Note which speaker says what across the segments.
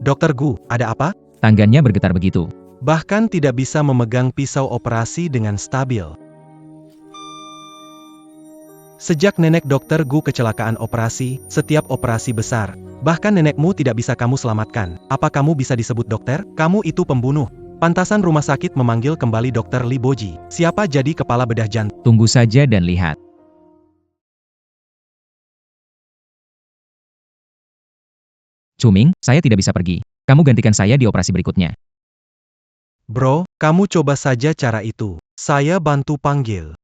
Speaker 1: Dokter Gu, ada apa?
Speaker 2: Tangannya bergetar begitu.
Speaker 1: Bahkan tidak bisa memegang pisau operasi dengan stabil. Sejak nenek Dokter Gu kecelakaan operasi, setiap operasi besar, bahkan nenekmu tidak bisa kamu selamatkan. Apa kamu bisa disebut dokter? Kamu itu pembunuh. Pantasan rumah sakit memanggil kembali Dokter Li Boji. Siapa jadi kepala bedah jantung?
Speaker 2: Tunggu saja dan lihat. Cuming, saya tidak bisa pergi. Kamu gantikan saya di operasi berikutnya.
Speaker 1: Bro, kamu coba saja cara itu. Saya bantu panggil.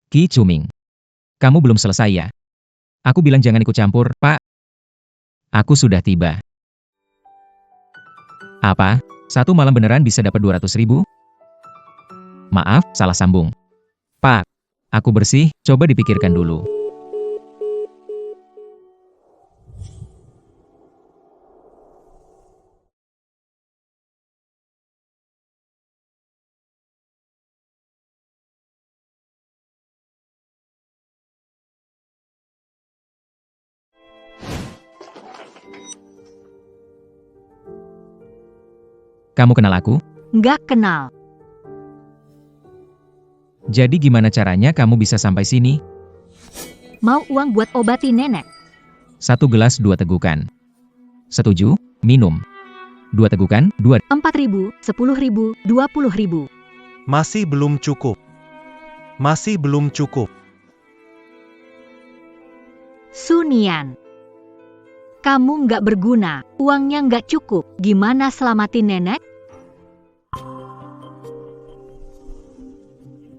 Speaker 2: Ki Cuming. Kamu belum selesai ya? Aku bilang jangan ikut campur, Pak. Aku sudah tiba. Apa? Satu malam beneran bisa dapat 200.000? Maaf, salah sambung. Pak, aku bersih, coba dipikirkan dulu. Kamu kenal aku?
Speaker 3: Nggak kenal.
Speaker 2: Jadi gimana caranya kamu bisa sampai sini?
Speaker 3: Mau uang buat obati nenek.
Speaker 2: 1 gelas 2 tegukan. Setuju? Minum. 2 tegukan, 2.
Speaker 3: 4.000, 10.000, 20.000.
Speaker 1: Masih belum cukup. Masih belum cukup.
Speaker 3: Sunian. Kamu nggak berguna, uangnya nggak cukup. Gimana selamatin nenek?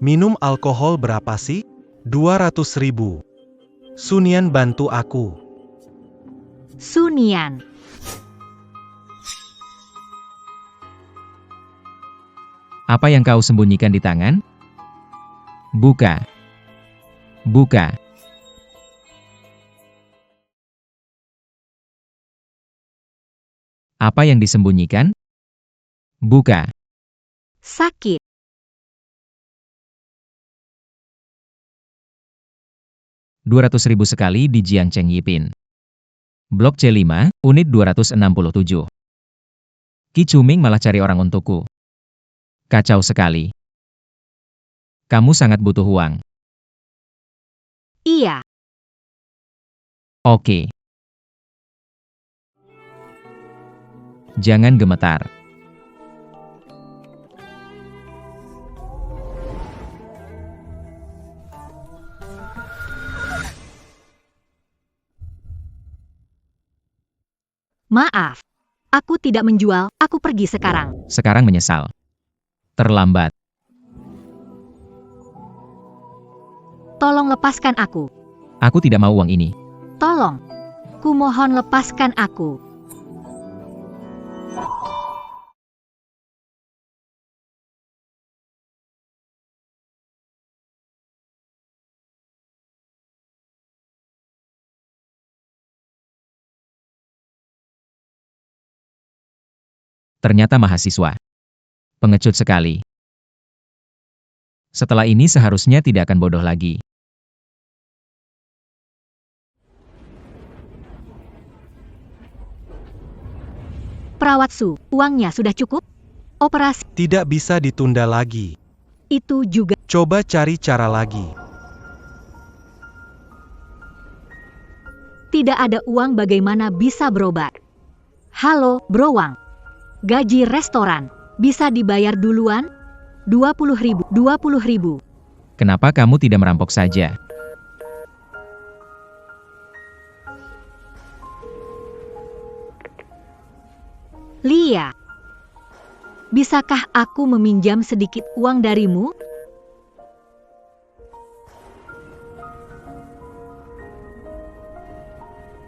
Speaker 1: Minum alkohol berapa sih? 200.000. Sunian bantu aku.
Speaker 3: Sunian.
Speaker 2: Apa yang kau sembunyikan di tangan? Buka. Buka. Apa yang disembunyikan? Buka.
Speaker 3: Sakit.
Speaker 2: Rp200.000 sekali di Jiangcheng Yipin. Blok C5, unit 267. Ki Cuming malah cari orang untukku. Kacau sekali. Kamu sangat butuh uang.
Speaker 3: Iya.
Speaker 2: Oke. Jangan gemetar.
Speaker 3: Maaf. Aku tidak menjual, aku pergi sekarang.
Speaker 2: Sekarang menyesal. Terlambat.
Speaker 3: Tolong lepaskan aku.
Speaker 2: Aku tidak mau uang ini.
Speaker 3: Tolong. Kumohon lepaskan aku.
Speaker 2: Ternyata mahasiswa. Pengecut sekali. Setelah ini seharusnya tidak akan bodoh lagi.
Speaker 3: Perawat Su, uangnya sudah cukup? Operasi
Speaker 1: Tidak bisa ditunda lagi.
Speaker 3: itu juga.
Speaker 1: Coba cari cara lagi.
Speaker 3: Tidak ada uang, bagaimana bisa berobat? Halo, Bro Wang. Gaji restoran. Bisa dibayar duluan? 20.000. 20.000.
Speaker 2: Kenapa kamu tidak merampok saja?
Speaker 3: Lia. Bisakah aku meminjam sedikit uang darimu?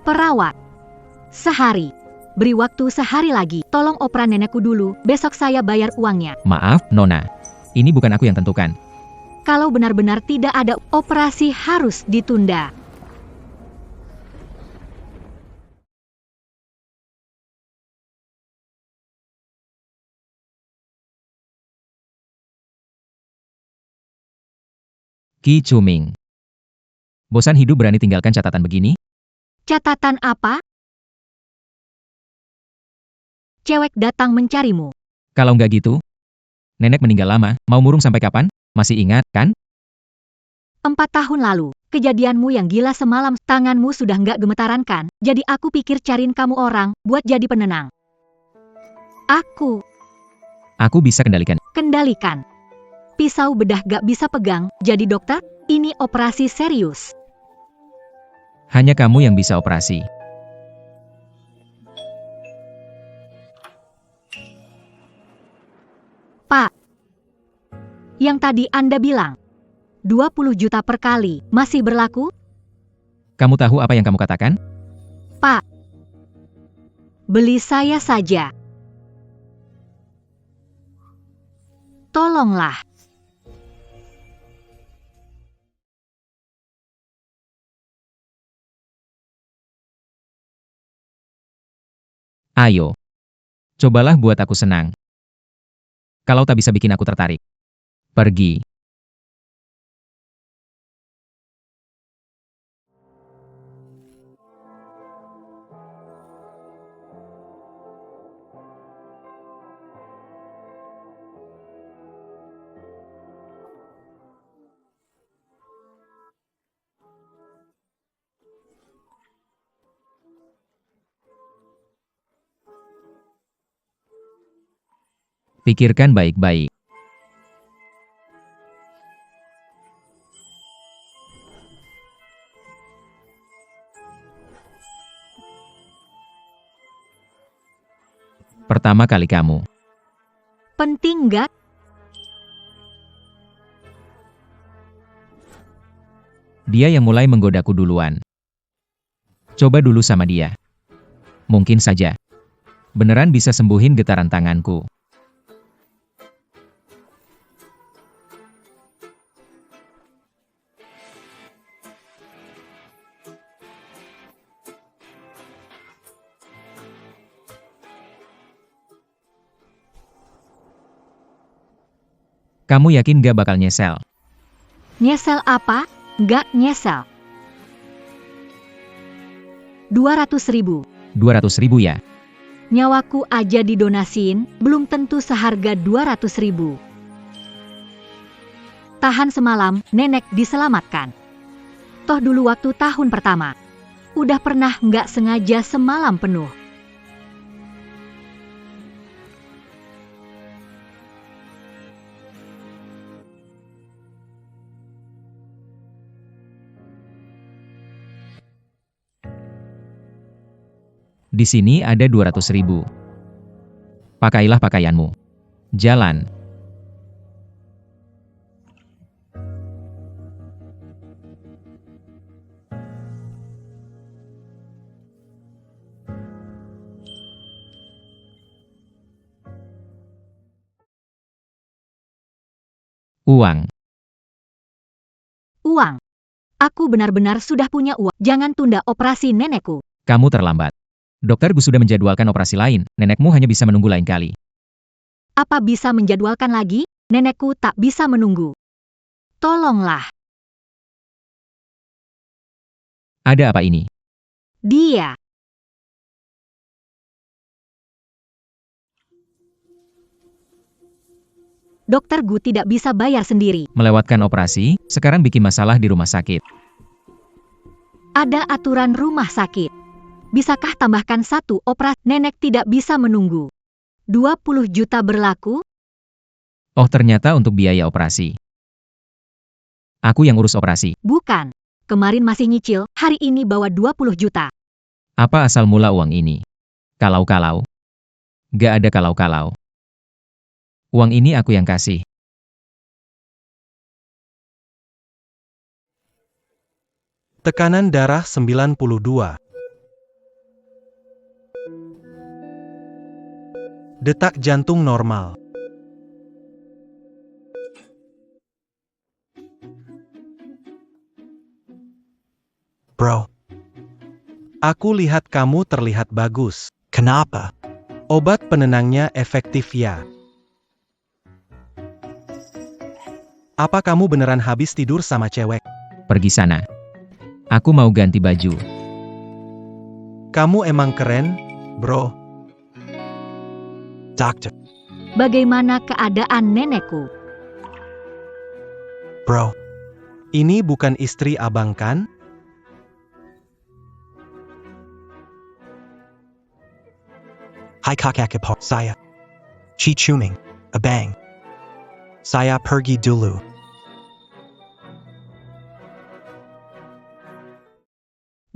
Speaker 3: Perawat. Sehari. Beri waktu sehari lagi. Tolong operan nenekku dulu, besok saya bayar uangnya.
Speaker 2: Maaf, Nona. Ini bukan aku yang tentukan.
Speaker 3: Kalau benar-benar tidak ada, operasi harus ditunda.
Speaker 2: Ki Chuming. Bosan hidup berani tinggalkan catatan begini?
Speaker 3: Catatan apa? Cewek datang mencarimu.
Speaker 2: Kalau nggak gitu, nenek meninggal lama, mau murung sampai kapan? Masih ingat, kan?
Speaker 3: 4 tahun lalu, kejadianmu yang gila semalam, tanganmu sudah nggak gemetaran kan? Jadi aku pikir cariin kamu orang, buat jadi penenang.
Speaker 2: Aku bisa kendalikan.
Speaker 3: Kendalikan. Pisau bedah gak bisa pegang, jadi dokter, ini operasi serius.
Speaker 2: Hanya kamu yang bisa operasi.
Speaker 3: Pak, yang tadi Anda bilang, 20 juta per kali, masih berlaku?
Speaker 2: Kamu tahu apa yang kamu katakan?
Speaker 3: Pak, beli saya saja. Tolonglah.
Speaker 2: Ayo. Cobalah buat aku senang. Kalau tak bisa bikin aku tertarik. Pergi. Pikirkan baik-baik. Pertama kali kamu.
Speaker 3: Penting nggak?
Speaker 2: Dia yang mulai menggodaku duluan. Coba dulu sama dia. Mungkin saja. Beneran bisa sembuhin getaran tanganku. Kamu yakin gak bakal nyesel?
Speaker 3: Nyesel apa? Nggak nyesel. 200.000.
Speaker 2: 200.000 ya?
Speaker 3: Nyawaku aja didonasiin, belum tentu seharga 200.000. Tahan semalam, nenek diselamatkan. Toh dulu waktu tahun pertama, udah pernah nggak sengaja semalam penuh.
Speaker 2: Di sini ada 200.000. Pakailah pakaianmu. Jalan. Uang.
Speaker 3: Uang. Aku benar-benar sudah punya uang. Jangan tunda operasi nenekku.
Speaker 2: Kamu terlambat. Dokter Gu sudah menjadwalkan operasi lain, nenekmu hanya bisa menunggu lain kali.
Speaker 3: Apa bisa menjadwalkan lagi? Nenekku tak bisa menunggu. Tolonglah.
Speaker 2: Ada apa ini?
Speaker 3: Dia. Dokter Gu tidak bisa bayar sendiri.
Speaker 2: Melewatkan operasi, sekarang bikin masalah di rumah sakit.
Speaker 3: Ada aturan rumah sakit. Bisakah tambahkan 1 operasi? Nenek tidak bisa menunggu. 20 juta berlaku?
Speaker 2: Oh, ternyata untuk biaya operasi. Aku yang urus operasi.
Speaker 3: Bukan. Kemarin masih nyicil, hari ini bawa 20 juta.
Speaker 2: Apa asal mula uang ini? Kalau-kalau. Gak ada kalau-kalau. Uang ini aku yang kasih.
Speaker 1: Tekanan darah 92. Detak jantung normal. Bro, aku lihat kamu terlihat bagus. Kenapa? Obat penenangnya efektif ya. Apa kamu beneran habis tidur sama cewek?
Speaker 2: Pergi sana. Aku mau ganti baju.
Speaker 1: Kamu emang keren, bro. Doctor.
Speaker 3: Bagaimana keadaan nenekku?
Speaker 1: Bro. Ini bukan istri abang kan? Hai kakak ipar saya. Chi Chuming, abang. Saya pergi dulu.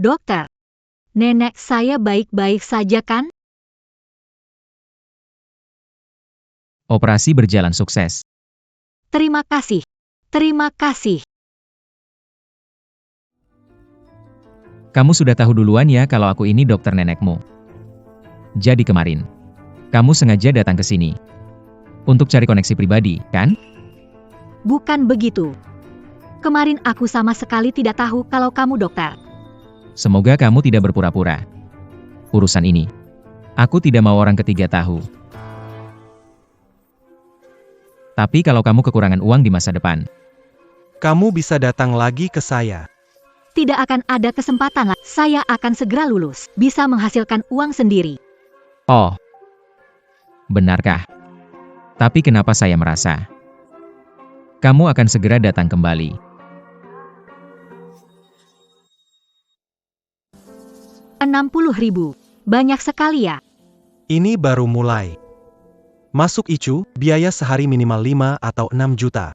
Speaker 3: Dokter, nenek saya baik-baik saja kan?
Speaker 2: Operasi berjalan sukses.
Speaker 3: Terima kasih. Terima kasih.
Speaker 2: Kamu sudah tahu duluan ya kalau aku ini dokter nenekmu. Jadi kemarin, kamu sengaja datang ke sini. Untuk cari koneksi pribadi, kan?
Speaker 3: Bukan begitu. Kemarin aku sama sekali tidak tahu kalau kamu dokter.
Speaker 2: Semoga kamu tidak berpura-pura. Urusan ini, aku tidak mau orang ketiga tahu. Tapi kalau kamu kekurangan uang di masa depan,
Speaker 1: Kamu bisa datang lagi ke saya.
Speaker 3: Tidak akan ada kesempatan lagi. Saya akan segera lulus. Bisa menghasilkan uang sendiri.
Speaker 2: oh, benarkah? Tapi kenapa saya merasa kamu akan segera datang kembali?
Speaker 3: 60.000. Banyak sekali ya.
Speaker 1: Ini baru mulai. Masuk Icu, biaya sehari minimal 5 atau 6 juta.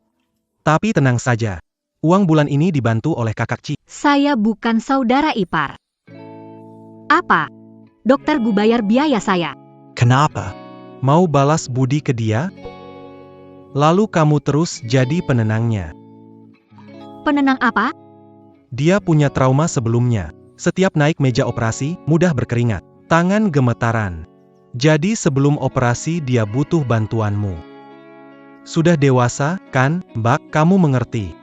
Speaker 1: Tapi tenang saja. Uang bulan ini dibantu oleh kakak Ci.
Speaker 3: Saya bukan saudara ipar. Apa? Dokter Gu bayar biaya saya.
Speaker 1: Kenapa? Mau balas budi ke dia? Lalu kamu terus jadi penenangnya.
Speaker 3: Penenang apa?
Speaker 1: Dia punya trauma sebelumnya. Setiap naik meja operasi, mudah berkeringat. Tangan gemetaran. Jadi sebelum operasi dia butuh bantuanmu. Sudah dewasa, kan, Mbak? Kamu mengerti.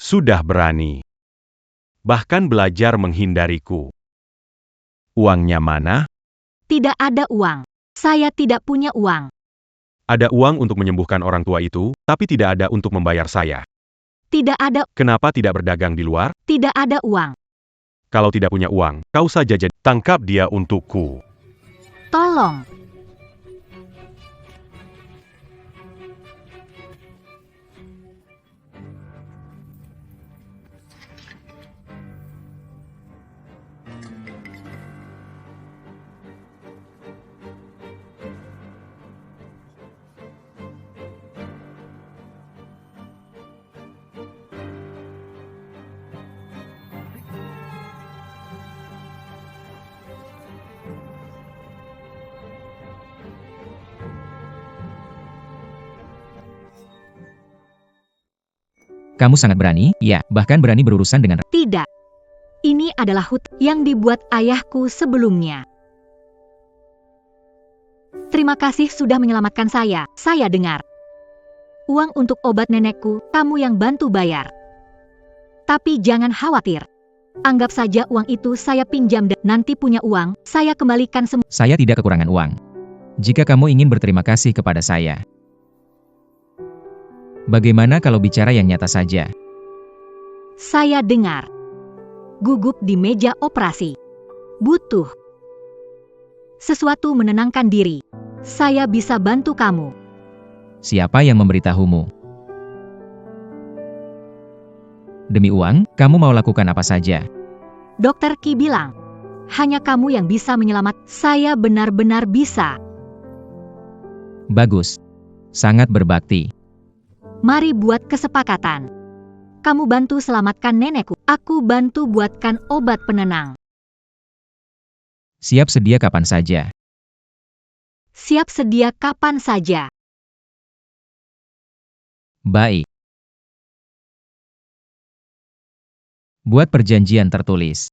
Speaker 4: Sudah berani. Bahkan belajar menghindariku. Uangnya mana?
Speaker 3: Tidak ada uang. Saya tidak punya uang.
Speaker 4: Ada uang untuk menyembuhkan orang tua itu, tapi tidak ada untuk membayar saya.
Speaker 3: Tidak ada,
Speaker 4: Kenapa tidak berdagang di luar?
Speaker 3: tidak ada uang.
Speaker 4: Kalau tidak punya uang, kau saja jadi. Tangkap dia untukku.
Speaker 3: Tolong.
Speaker 2: Kamu sangat berani, ya, bahkan berani berurusan dengan...
Speaker 3: Tidak. Ini adalah hutang yang dibuat ayahku sebelumnya. Terima kasih sudah menyelamatkan saya. Saya dengar. Uang untuk obat nenekku, kamu yang bantu bayar. Tapi jangan khawatir. Anggap saja uang itu saya pinjam dan nanti punya uang, saya kembalikan semua.
Speaker 2: Saya tidak kekurangan uang. Jika kamu ingin berterima kasih kepada saya, bagaimana kalau bicara yang nyata saja?
Speaker 3: Saya dengar. Gugup di meja operasi. Butuh sesuatu menenangkan diri. Saya bisa bantu kamu.
Speaker 2: Siapa yang memberitahumu? Demi uang, kamu mau lakukan apa saja?
Speaker 3: Dokter Ki bilang, hanya kamu yang bisa menyelamat. Saya benar-benar bisa.
Speaker 2: Bagus. Sangat berbakti.
Speaker 3: Mari buat kesepakatan. Kamu bantu selamatkan nenekku. Aku bantu buatkan obat penenang.
Speaker 2: Siap sedia kapan saja.
Speaker 3: Siap sedia kapan saja.
Speaker 2: Baik. Buat perjanjian tertulis.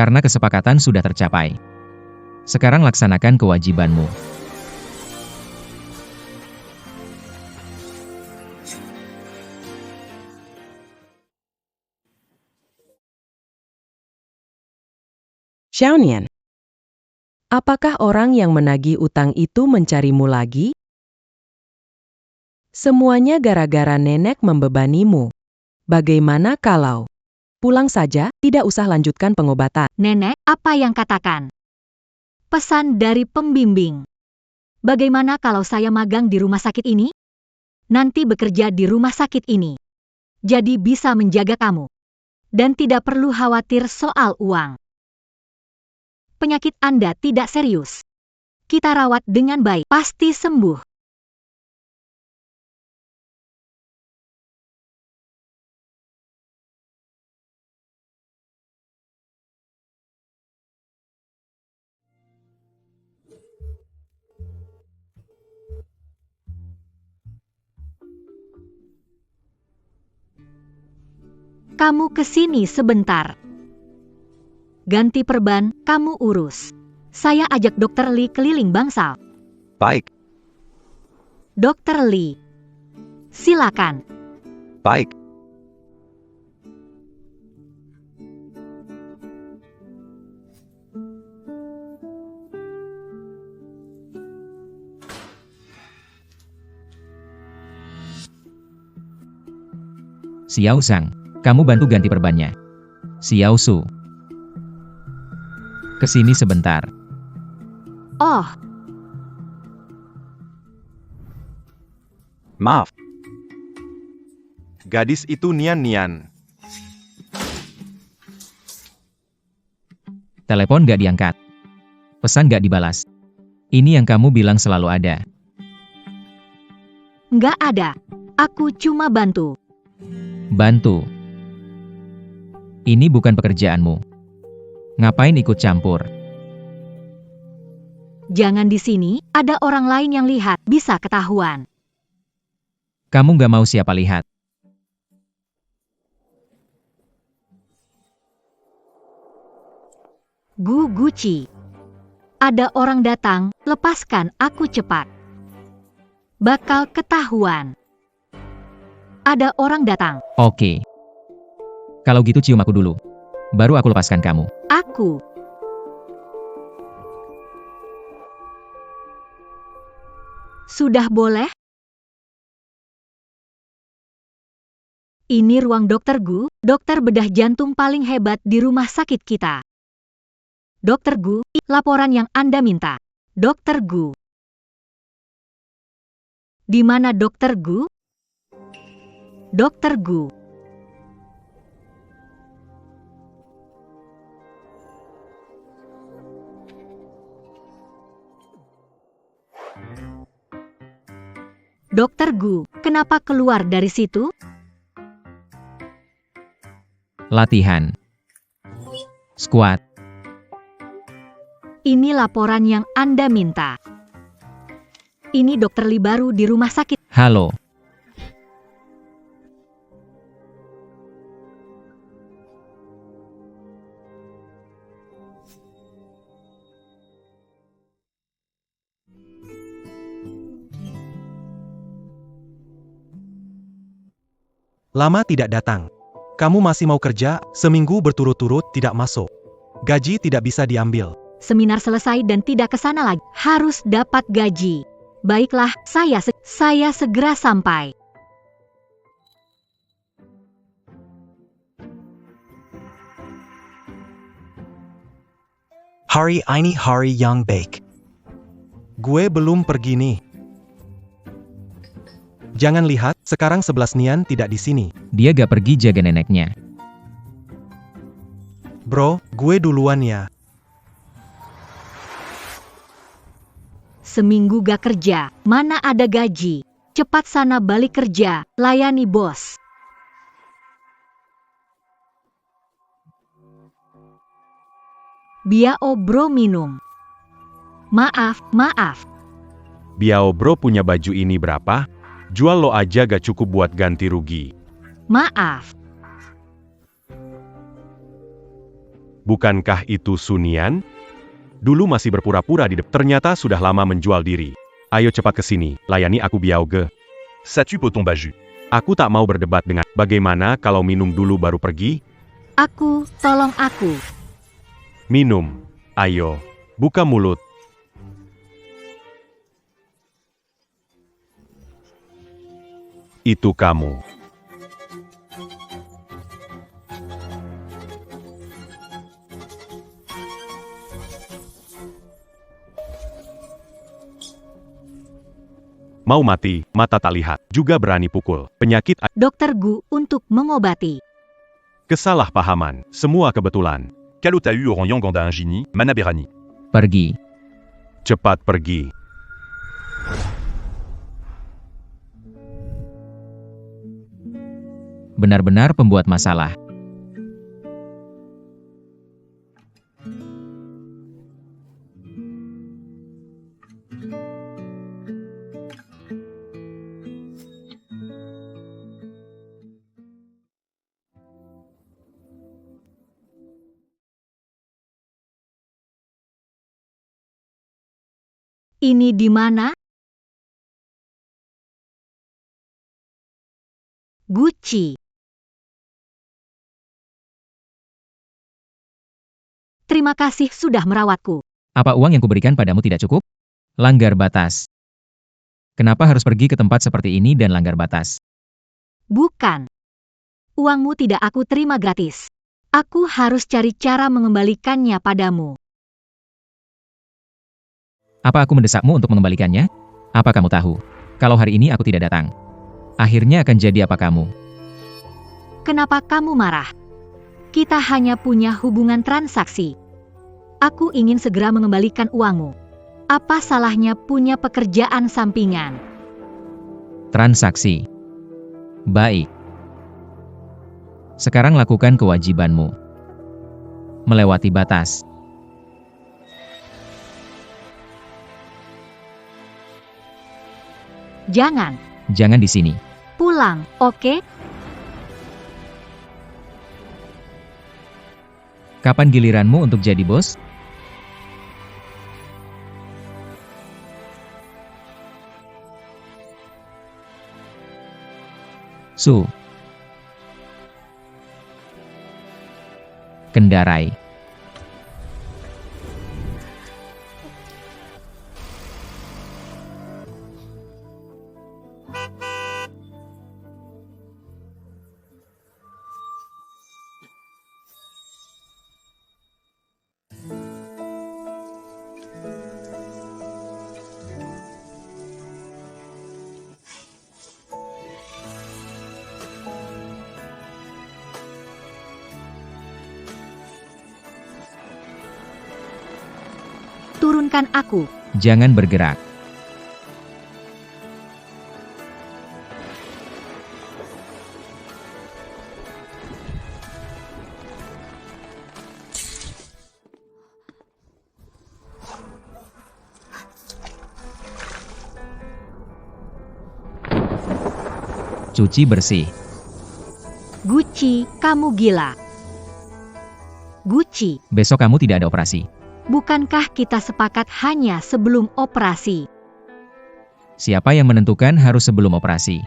Speaker 2: Karena kesepakatan sudah tercapai. Sekarang laksanakan kewajibanmu.
Speaker 5: Xiaonian, apakah orang yang menagih utang itu mencarimu lagi? Semuanya gara-gara nenek membebanimu. Bagaimana kalau pulang saja, tidak usah lanjutkan pengobatan?
Speaker 3: Nenek, apa yang katakan? Pesan dari pembimbing. Bagaimana kalau saya magang di rumah sakit ini? Nanti bekerja di rumah sakit ini. Jadi bisa menjaga kamu. Dan tidak perlu khawatir soal uang. Penyakit Anda tidak serius. Kita rawat dengan baik, pasti sembuh. Kamu kesini sebentar. Ganti perban, kamu urus. Saya ajak Dr. Lee keliling bangsal.
Speaker 6: Baik,
Speaker 3: Dr. Lee, silakan.
Speaker 6: baik.
Speaker 2: Xiao Sang, kamu bantu ganti perbannya. Xiao Su, kesini sebentar.
Speaker 3: Oh,
Speaker 6: Maaf,
Speaker 4: Gadis itu Nian-Nian.
Speaker 2: Telepon gak diangkat. Pesan gak dibalas. Ini yang kamu bilang selalu ada.
Speaker 3: nggak ada. Aku cuma bantu.
Speaker 2: Bantu. Ini bukan pekerjaanmu. Ngapain ikut campur?
Speaker 3: Jangan di sini, ada orang lain yang lihat, bisa ketahuan.
Speaker 2: Kamu gak mau siapa lihat.
Speaker 3: Guguci. Ada orang datang, lepaskan aku cepat. Bakal ketahuan. Ada orang datang.
Speaker 2: Oke. Kalau gitu cium aku dulu. Baru aku lepaskan kamu.
Speaker 3: Aku. Sudah boleh? Ini ruang Dokter Gu, dokter bedah jantung paling hebat di rumah sakit kita. Dokter Gu, laporan yang Anda minta. Dokter Gu. Di mana Dokter Gu? Dokter Gu. Dokter Gu, kenapa keluar dari situ?
Speaker 2: Latihan. Squat.
Speaker 3: Ini laporan yang Anda minta. Ini dokter Lee baru di rumah sakit.
Speaker 2: Halo.
Speaker 1: Lama tidak datang. Kamu masih mau kerja, seminggu berturut-turut tidak masuk. Gaji tidak bisa diambil.
Speaker 3: Seminar selesai dan tidak ke sana lagi. Harus dapat gaji. Baiklah, saya segera sampai.
Speaker 7: Hari ini hari yang baik.
Speaker 1: Gue belum pergi nih. Jangan lihat, sekarang 11 Nian tidak di sini.
Speaker 2: Dia gak pergi jaga neneknya.
Speaker 1: Bro, gue duluan ya.
Speaker 3: Seminggu gak kerja, mana ada gaji. Cepat sana balik kerja, layani bos. Biao bro minum. Maaf.
Speaker 4: Biao bro punya baju ini berapa? Jual lo aja gak cukup buat ganti rugi.
Speaker 3: Maaf.
Speaker 4: Bukankah itu Sunian? Dulu masih berpura-pura di depan, ternyata sudah lama menjual diri. Ayo cepat ke sini, layani aku Biao Ge.
Speaker 8: Sais-tu Poton Baju?
Speaker 4: Aku tak mau berdebat dengan, bagaimana kalau minum dulu baru pergi?
Speaker 3: Aku, tolong aku.
Speaker 4: Minum. Ayo, buka mulut. Itu kamu. Mau mati, mata tak lihat, juga berani pukul. Penyakit,
Speaker 3: Dokter Gu untuk mengobati.
Speaker 4: kesalahpahaman, semua kebetulan.
Speaker 8: Calo t'a eu Orang Ganda Ingini, Mana Berani.
Speaker 2: Pergi.
Speaker 4: Cepat pergi.
Speaker 2: Benar-benar pembuat masalah.
Speaker 3: Ini di mana? Gucci. Terima kasih sudah merawatku.
Speaker 2: Apa uang yang kuberikan padamu tidak cukup? Langgar batas. Kenapa harus pergi ke tempat seperti ini dan langgar batas?
Speaker 3: Bukan. Uangmu tidak aku terima gratis. Aku harus cari cara mengembalikannya padamu.
Speaker 2: Apa aku mendesakmu untuk mengembalikannya? Apa kamu tahu? Kalau hari ini aku tidak datang, akhirnya akan jadi apa kamu?
Speaker 3: Kenapa kamu marah? Kita hanya punya hubungan transaksi. Aku ingin segera mengembalikan uangmu. Apa salahnya punya pekerjaan sampingan?
Speaker 2: Transaksi. Baik. Sekarang lakukan kewajibanmu. Melewati batas.
Speaker 3: Jangan.
Speaker 2: Jangan di sini.
Speaker 3: Pulang, oke?
Speaker 2: Kapan giliranmu untuk jadi bos? Su. Kendarai.
Speaker 3: Turunkan aku.
Speaker 2: Jangan bergerak. Cuci bersih.
Speaker 3: Gucci, kamu gila. Gucci,
Speaker 2: Besok kamu tidak ada operasi.
Speaker 3: bukankah kita sepakat hanya sebelum operasi?
Speaker 2: Siapa yang menentukan harus sebelum operasi?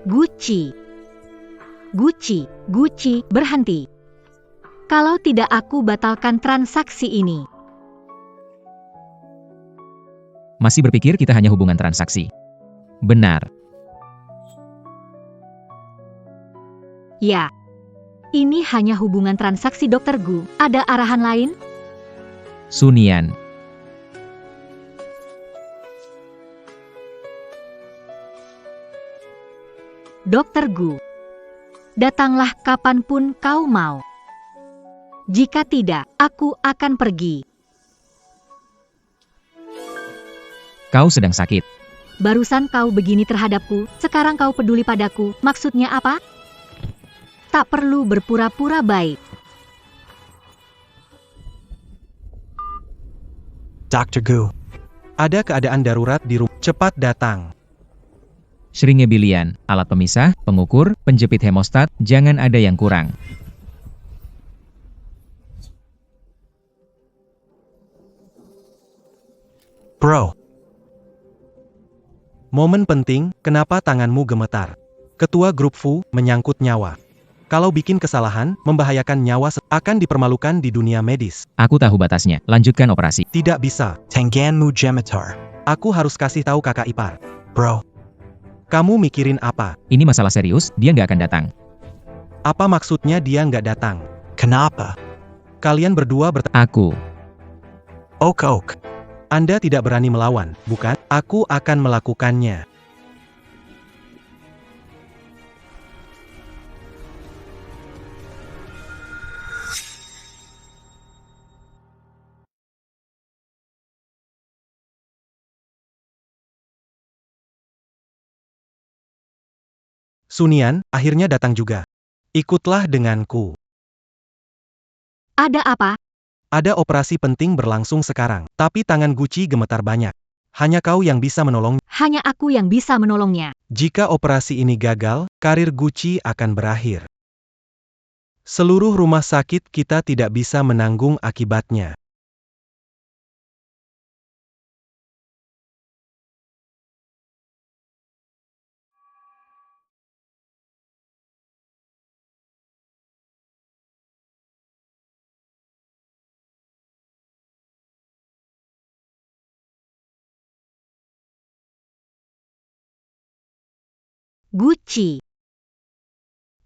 Speaker 3: Gucci. Gucci, Gucci, berhenti. Kalau tidak aku batalkan transaksi ini.
Speaker 2: Masih berpikir kita hanya hubungan transaksi? Benar.
Speaker 3: Ya. Ini hanya hubungan transaksi Dr. Gu. Ada arahan lain?
Speaker 2: Sunian.
Speaker 3: Dr. Gu. Datanglah kapanpun kau mau. Jika tidak, aku akan pergi.
Speaker 2: Kau sedang sakit.
Speaker 3: Barusan kau begini terhadapku, sekarang kau peduli padaku, maksudnya apa? Tak perlu berpura-pura baik.
Speaker 7: Dr. Gu.
Speaker 1: Ada keadaan darurat di rumah. Cepat datang.
Speaker 2: Shringebilian, alat pemisah, pengukur, penjepit hemostat, jangan ada yang kurang.
Speaker 7: Bro.
Speaker 1: Momen penting, kenapa tanganmu gemetar? Ketua grup Fu, menyangkut nyawa. Kalau bikin kesalahan, membahayakan nyawa akan dipermalukan di dunia medis.
Speaker 2: Aku tahu batasnya, lanjutkan operasi.
Speaker 1: Tidak bisa.
Speaker 7: Tenganmu Gemitar.
Speaker 1: Aku harus kasih tahu kakak ipar.
Speaker 7: Bro.
Speaker 1: Kamu mikirin apa?
Speaker 2: Ini masalah serius, dia nggak akan datang.
Speaker 1: Apa maksudnya dia nggak datang?
Speaker 7: Kenapa?
Speaker 1: Kalian berdua
Speaker 2: Aku.
Speaker 7: Ok.
Speaker 1: Anda tidak berani melawan, bukan? Aku akan melakukannya. Sunian, akhirnya datang juga. Ikutlah denganku.
Speaker 3: Ada apa?
Speaker 1: Ada operasi penting berlangsung sekarang, tapi tangan Gucci gemetar banyak. Hanya kau yang bisa menolong.
Speaker 3: Hanya aku yang bisa menolongnya.
Speaker 1: Jika operasi ini gagal, karir Gucci akan berakhir. Seluruh rumah sakit kita tidak bisa menanggung akibatnya.
Speaker 3: Gucci.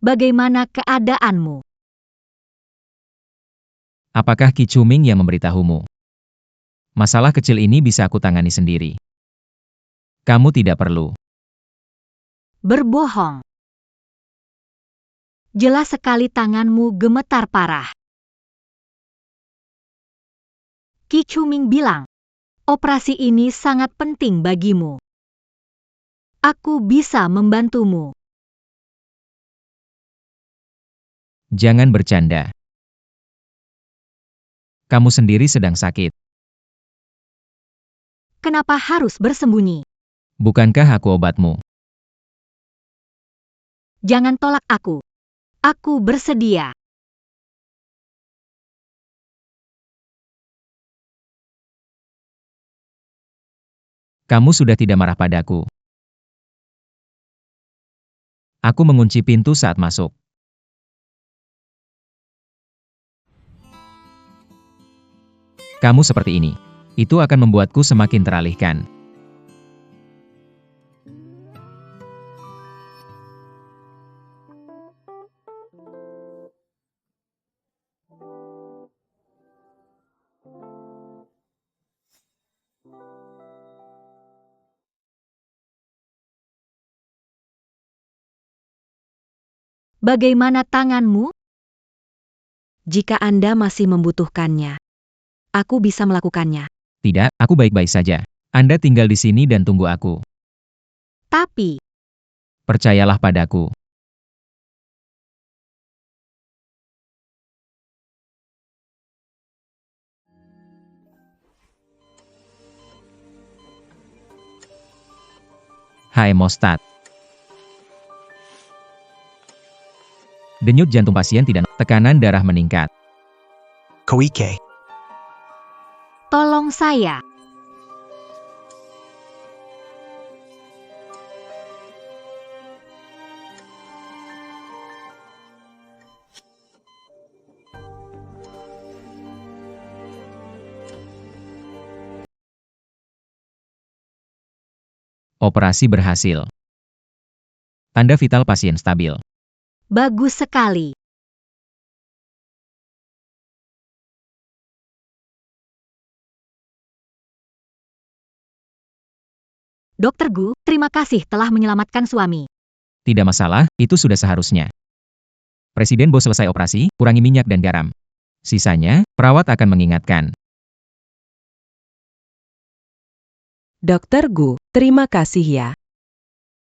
Speaker 3: Bagaimana keadaanmu?
Speaker 2: Apakah Qi Chuming yang memberitahumu? Masalah kecil ini bisa aku tangani sendiri. Kamu tidak perlu.
Speaker 3: Berbohong. Jelas sekali tanganmu gemetar parah. Qi Chuming bilang, operasi ini sangat penting bagimu. Aku bisa membantumu.
Speaker 2: Jangan bercanda. Kamu sendiri sedang sakit.
Speaker 3: Kenapa harus bersembunyi?
Speaker 2: Bukankah aku obatmu?
Speaker 3: Jangan tolak aku. Aku bersedia.
Speaker 2: Kamu sudah tidak marah padaku. Aku mengunci pintu saat masuk. Kamu seperti ini. Itu akan membuatku semakin teralihkan.
Speaker 3: Bagaimana tanganmu?
Speaker 5: Jika Anda masih membutuhkannya, aku bisa melakukannya.
Speaker 2: Tidak, aku baik-baik saja. Anda tinggal di sini dan tunggu aku.
Speaker 3: Tapi,
Speaker 2: Percayalah padaku. Hemostat. Denyut jantung pasien tidak, tekanan darah meningkat.
Speaker 7: Koike.
Speaker 3: tolong saya.
Speaker 2: Operasi berhasil. Tanda vital pasien stabil.
Speaker 3: Bagus sekali. Dokter Gu, terima kasih telah menyelamatkan suami.
Speaker 2: Tidak masalah, itu sudah seharusnya. Presiden Bo selesai operasi, kurangi minyak dan garam. Sisanya, perawat akan mengingatkan.
Speaker 5: Dokter Gu, terima kasih ya.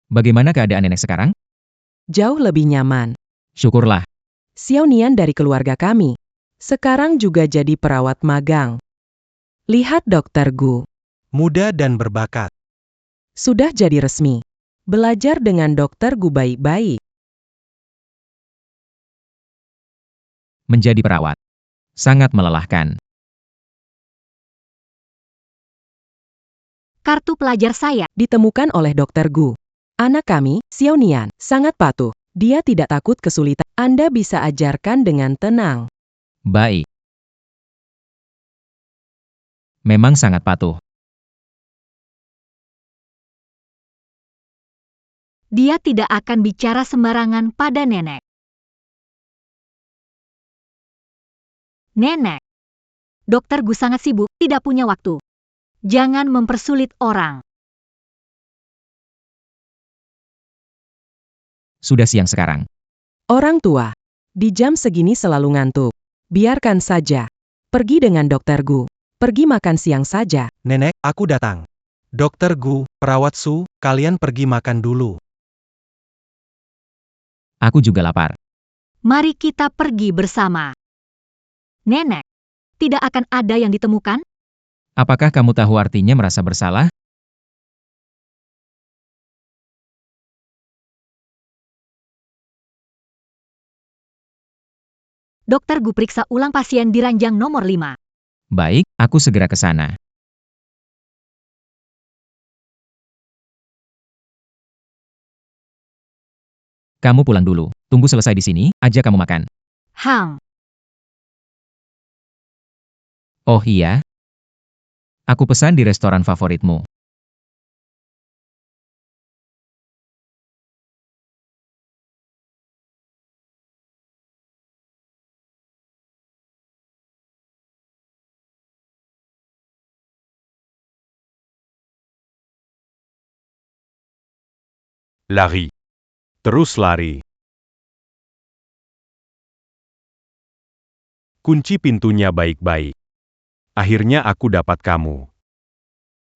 Speaker 2: Bagaimana keadaan nenek sekarang?
Speaker 5: Jauh lebih nyaman.
Speaker 2: Syukurlah.
Speaker 5: Xiao Nian dari keluarga kami. Sekarang juga jadi perawat magang. Lihat Dokter Gu,
Speaker 1: Muda dan berbakat.
Speaker 5: sudah jadi resmi. Belajar dengan Dokter Gu baik-baik.
Speaker 2: Menjadi perawat. Sangat melelahkan.
Speaker 3: Kartu pelajar saya.
Speaker 5: Ditemukan oleh Dokter Gu. Anak kami, Xiao Nian, sangat patuh. Dia tidak takut kesulitan. Anda bisa ajarkan dengan tenang.
Speaker 2: Baik. Memang sangat patuh.
Speaker 3: Dia tidak akan bicara sembarangan pada nenek. Nenek. Dokter Gu sangat sibuk, tidak punya waktu. Jangan mempersulit orang.
Speaker 2: Sudah siang sekarang.
Speaker 5: Orang tua, di jam segini selalu ngantuk. Biarkan saja. Pergi dengan Dokter Gu. Pergi makan siang saja.
Speaker 1: Nenek, aku datang. Dokter Gu, perawat Su, kalian pergi makan dulu.
Speaker 2: Aku juga lapar.
Speaker 3: Mari kita pergi bersama. Nenek. Tidak akan ada yang ditemukan?
Speaker 2: Apakah kamu tahu artinya merasa bersalah?
Speaker 3: Dokter Gu periksa ulang pasien di ranjang nomor 5.
Speaker 2: Baik, aku segera ke sana. Kamu pulang dulu. Tunggu selesai di sini, aja kamu makan.
Speaker 3: Hang.
Speaker 2: Oh iya? Aku pesan di restoran favoritmu.
Speaker 4: Lari. Terus lari. Kunci pintunya baik-baik. Akhirnya aku dapat kamu.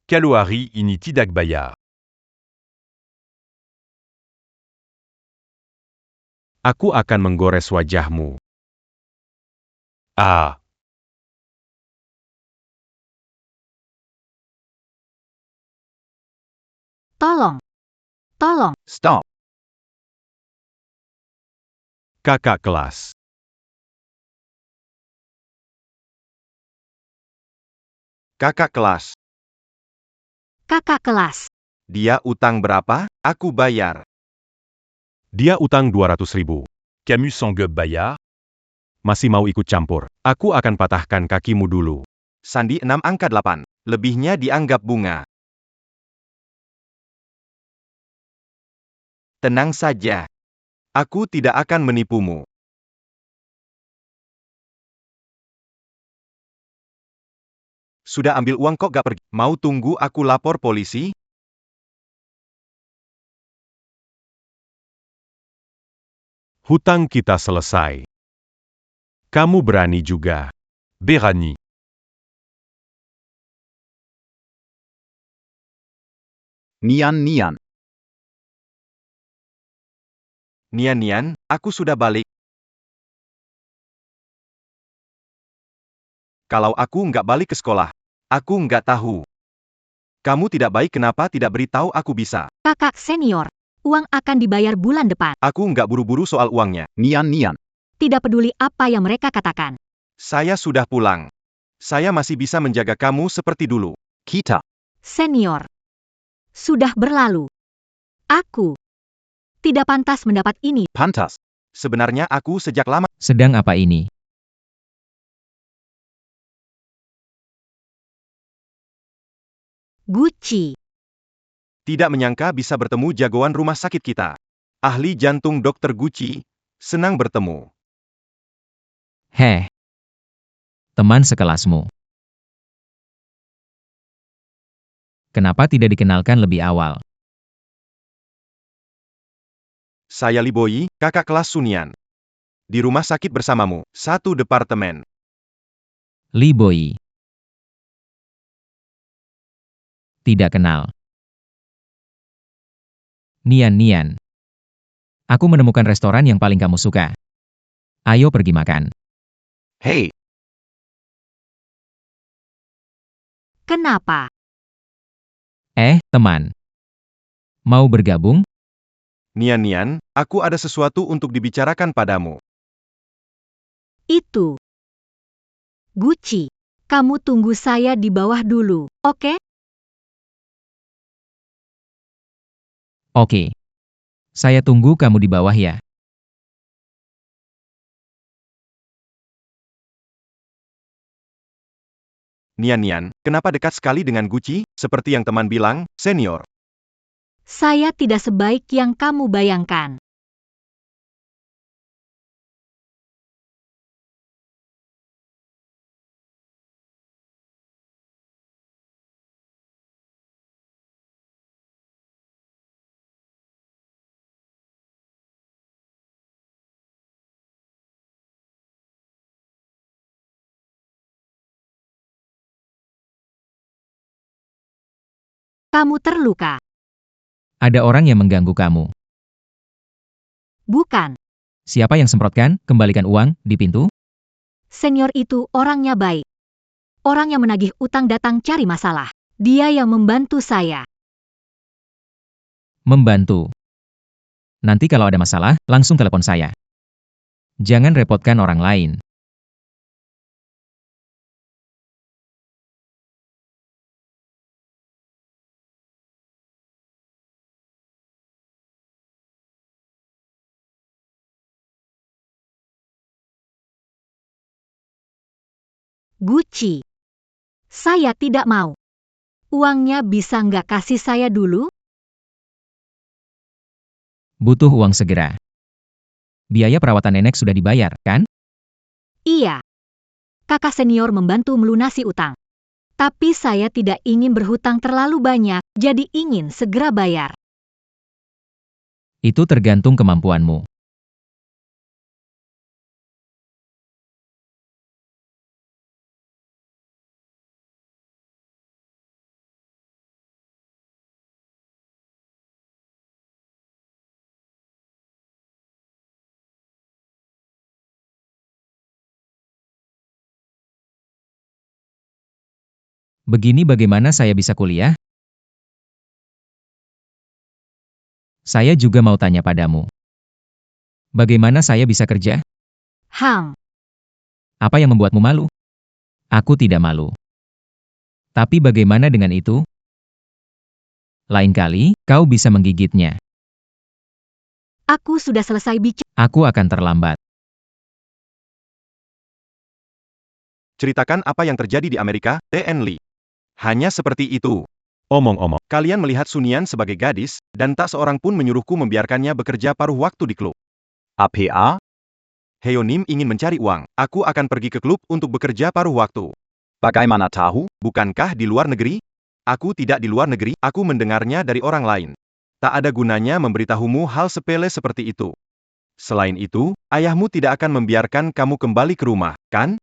Speaker 8: Kalohari ini tidak bayar.
Speaker 4: Aku akan menggores wajahmu.
Speaker 8: Ah,
Speaker 3: Tolong. Tolong.
Speaker 6: Stop.
Speaker 4: Kakak kelas.
Speaker 6: Kakak kelas.
Speaker 3: Kakak kelas.
Speaker 6: Dia utang berapa? Aku bayar.
Speaker 4: Dia utang 200.000.
Speaker 8: Camus Sangueb Bayard.
Speaker 4: Masih mau ikut campur. Aku akan patahkan kakimu dulu.
Speaker 6: Sandi 6 angka 8. Lebihnya dianggap bunga. Tenang saja. Aku tidak akan menipumu. Sudah ambil uang kok gak pergi? Mau tunggu aku lapor polisi?
Speaker 4: Hutang kita selesai. Kamu berani juga.
Speaker 8: Berani.
Speaker 6: Nian. Nian, aku sudah balik. Kalau aku nggak balik ke sekolah, aku nggak tahu. Kamu tidak baik kenapa tidak beritahu aku bisa.
Speaker 3: Kakak senior. Uang akan dibayar bulan depan.
Speaker 6: Aku nggak buru-buru soal uangnya. Nian.
Speaker 3: Tidak peduli apa yang mereka katakan.
Speaker 6: Saya sudah pulang. Saya masih bisa menjaga kamu seperti dulu. Kita.
Speaker 3: Senior. Sudah berlalu. Aku. Tidak pantas mendapat ini.
Speaker 6: Pantas. Sebenarnya aku sejak lama.
Speaker 2: Sedang apa ini?
Speaker 3: Gucci.
Speaker 6: Tidak menyangka bisa bertemu jagoan rumah sakit kita. Ahli jantung Dr. Gucci. Senang bertemu.
Speaker 2: Heh. Teman sekelasmu. Kenapa tidak dikenalkan lebih awal?
Speaker 6: Saya Li Boyi, kakak kelas Sunian. Di rumah sakit bersamamu, satu departemen.
Speaker 2: Li Boyi. Tidak kenal. Nian Nian. Aku menemukan restoran yang paling kamu suka. Ayo pergi makan.
Speaker 6: Hei,
Speaker 3: Kenapa?
Speaker 2: Teman. Mau bergabung?
Speaker 6: Nian Nian, aku ada sesuatu untuk dibicarakan padamu.
Speaker 3: Itu. Gucci, kamu tunggu saya di bawah dulu, oke?
Speaker 2: Oke. Saya tunggu kamu di bawah ya.
Speaker 6: Nian Nian, kenapa dekat sekali dengan Gucci? Seperti yang teman bilang, senior.
Speaker 3: Saya tidak sebaik yang kamu bayangkan. Kamu terluka.
Speaker 2: Ada orang yang mengganggu kamu.
Speaker 3: Bukan.
Speaker 2: Siapa yang semprotkan, kembalikan uang, di pintu?
Speaker 3: Senior itu orangnya baik. Orang yang menagih utang datang cari masalah. Dia yang membantu saya.
Speaker 2: Membantu. Nanti kalau ada masalah, langsung telepon saya. Jangan repotkan orang lain.
Speaker 3: Gucci. Saya tidak mau. Uangnya bisa nggak kasih saya dulu?
Speaker 2: Butuh uang segera. Biaya perawatan nenek sudah dibayar, kan?
Speaker 3: Iya. Kakak senior membantu melunasi utang. Tapi saya tidak ingin berhutang terlalu banyak, jadi ingin segera bayar.
Speaker 2: Itu tergantung kemampuanmu. Begini bagaimana saya bisa kuliah? Saya juga mau tanya padamu. Bagaimana saya bisa kerja? Apa yang membuatmu malu? Aku tidak malu. Tapi bagaimana dengan itu? Lain kali, kau bisa menggigitnya.
Speaker 3: Aku sudah selesai bicara.
Speaker 2: Aku akan terlambat.
Speaker 6: Ceritakan apa yang terjadi di Amerika, TN Lee. Hanya seperti itu.
Speaker 4: Omong-omong,
Speaker 6: Kalian melihat Sunian sebagai gadis, dan tak seorang pun menyuruhku membiarkannya bekerja paruh waktu di klub.
Speaker 8: APA?
Speaker 6: Heonim ingin mencari uang. Aku akan pergi ke klub untuk bekerja paruh waktu.
Speaker 8: Bagaimana tahu?
Speaker 6: Bukankah di luar negeri? Aku tidak di luar negeri, aku mendengarnya dari orang lain. Tak ada gunanya memberitahumu hal sepele seperti itu. Selain itu, ayahmu tidak akan membiarkan kamu kembali ke rumah, kan?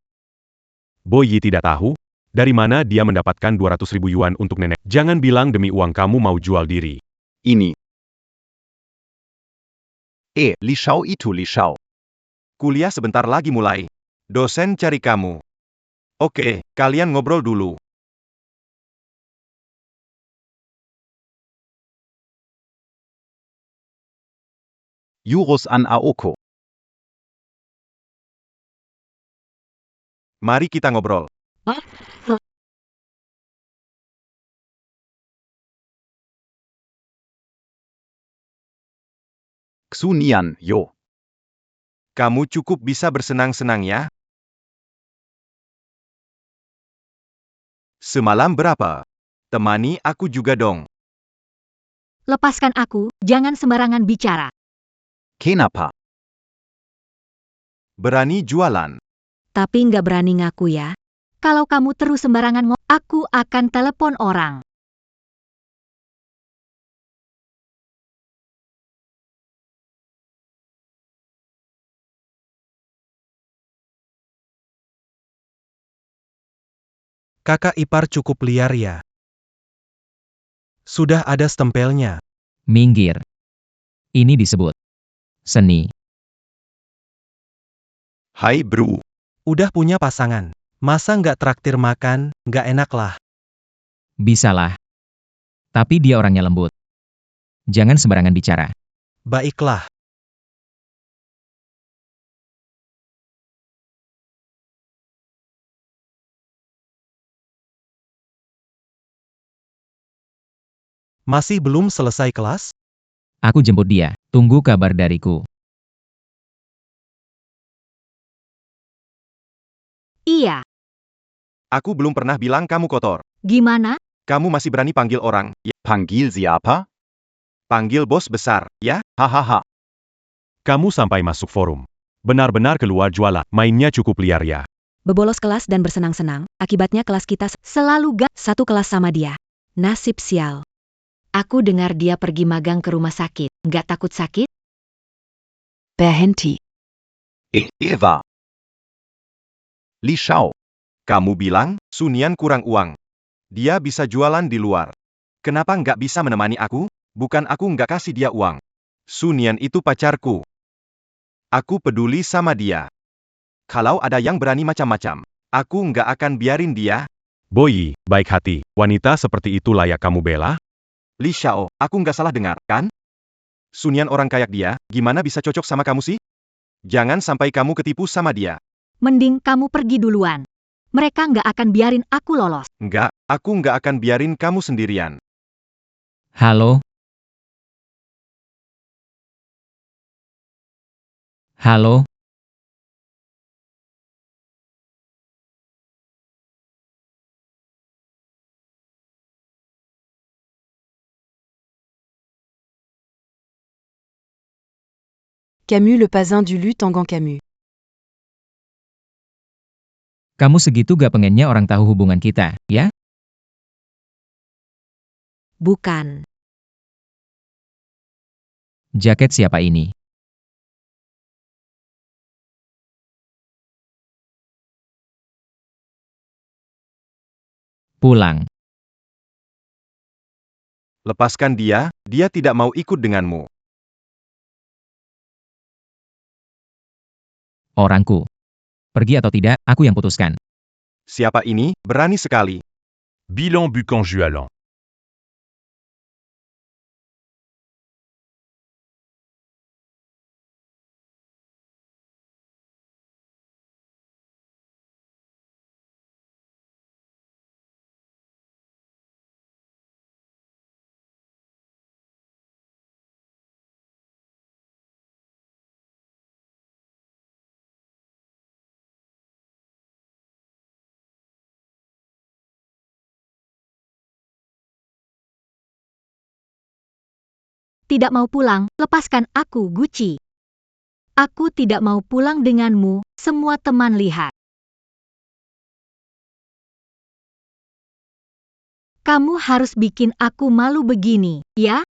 Speaker 4: Boyi tidak tahu dari mana dia mendapatkan 200.000 yuan untuk nenek. Jangan bilang demi uang kamu mau jual diri.
Speaker 8: Ini. Li Shao itu Li Shao.
Speaker 6: Kuliah sebentar lagi mulai. Dosen cari kamu. Oke, kalian ngobrol dulu.
Speaker 8: Jurus an Aoko.
Speaker 6: Mari kita ngobrol.
Speaker 8: Xunian, yo.
Speaker 6: Kamu cukup bisa bersenang-senang ya? Semalam berapa? Temani aku juga dong.
Speaker 3: Lepaskan aku, jangan sembarangan bicara.
Speaker 8: Kenapa?
Speaker 6: Berani jualan.
Speaker 3: Tapi nggak berani ngaku ya. Kalau kamu terus sembarangan aku akan telepon orang.
Speaker 1: Kakak ipar cukup liar ya. Sudah ada stempelnya.
Speaker 2: Minggir. Ini disebut seni.
Speaker 6: Hai bro.
Speaker 1: Udah punya pasangan. Masa nggak traktir makan, nggak enak lah.
Speaker 2: Bisalah. Tapi dia orangnya lembut. Jangan sembarangan bicara.
Speaker 1: Baiklah. Masih belum selesai kelas?
Speaker 2: Aku jemput dia. Tunggu kabar dariku.
Speaker 3: Iya,
Speaker 6: Aku belum pernah bilang kamu kotor.
Speaker 3: gimana?
Speaker 6: Kamu masih berani panggil orang, ya?
Speaker 8: Panggil siapa?
Speaker 6: Panggil bos besar, ya?
Speaker 8: Hahaha.
Speaker 4: Kamu sampai masuk forum. Benar-benar keluar jualan. Mainnya cukup liar ya.
Speaker 5: Bebolos kelas dan bersenang-senang, akibatnya kelas kita
Speaker 3: Selalu gak
Speaker 5: satu kelas sama dia. Nasib sial.
Speaker 3: Aku dengar dia pergi magang ke rumah sakit. Nggak takut sakit?
Speaker 5: Berhenti.
Speaker 8: Eva. Li Shao.
Speaker 6: Kamu bilang, Sunian kurang uang. Dia bisa jualan di luar. Kenapa nggak bisa menemani aku? Bukan aku nggak kasih dia uang. Sunian itu pacarku. Aku peduli sama dia. Kalau ada yang berani macam-macam, aku nggak akan biarin dia.
Speaker 4: Boyi, baik hati. Wanita seperti itu layak kamu bela?
Speaker 6: Li Shao, aku nggak salah dengar, kan? Sunian orang kayak dia, gimana bisa cocok sama kamu sih? Jangan sampai kamu ketipu sama dia.
Speaker 3: Mending kamu pergi duluan. Mereka nggak akan biarin aku lolos.
Speaker 6: Nggak, aku nggak akan biarin kamu sendirian.
Speaker 2: Halo? Halo?
Speaker 5: Camus le pasin du luth Tanguy Camus.
Speaker 2: Kamu segitu gak pengennya orang tahu hubungan kita, ya?
Speaker 3: Bukan.
Speaker 2: Jaket siapa ini? Pulang.
Speaker 6: Lepaskan dia tidak mau ikut denganmu.
Speaker 2: Orangku. Pergi atau tidak, aku yang putuskan.
Speaker 6: Siapa ini, berani sekali.
Speaker 4: Bilan Bucan Jualan.
Speaker 3: Tidak mau pulang, lepaskan aku, Gucci. Aku tidak mau pulang denganmu, semua teman lihat. Kamu harus bikin aku malu begini, ya?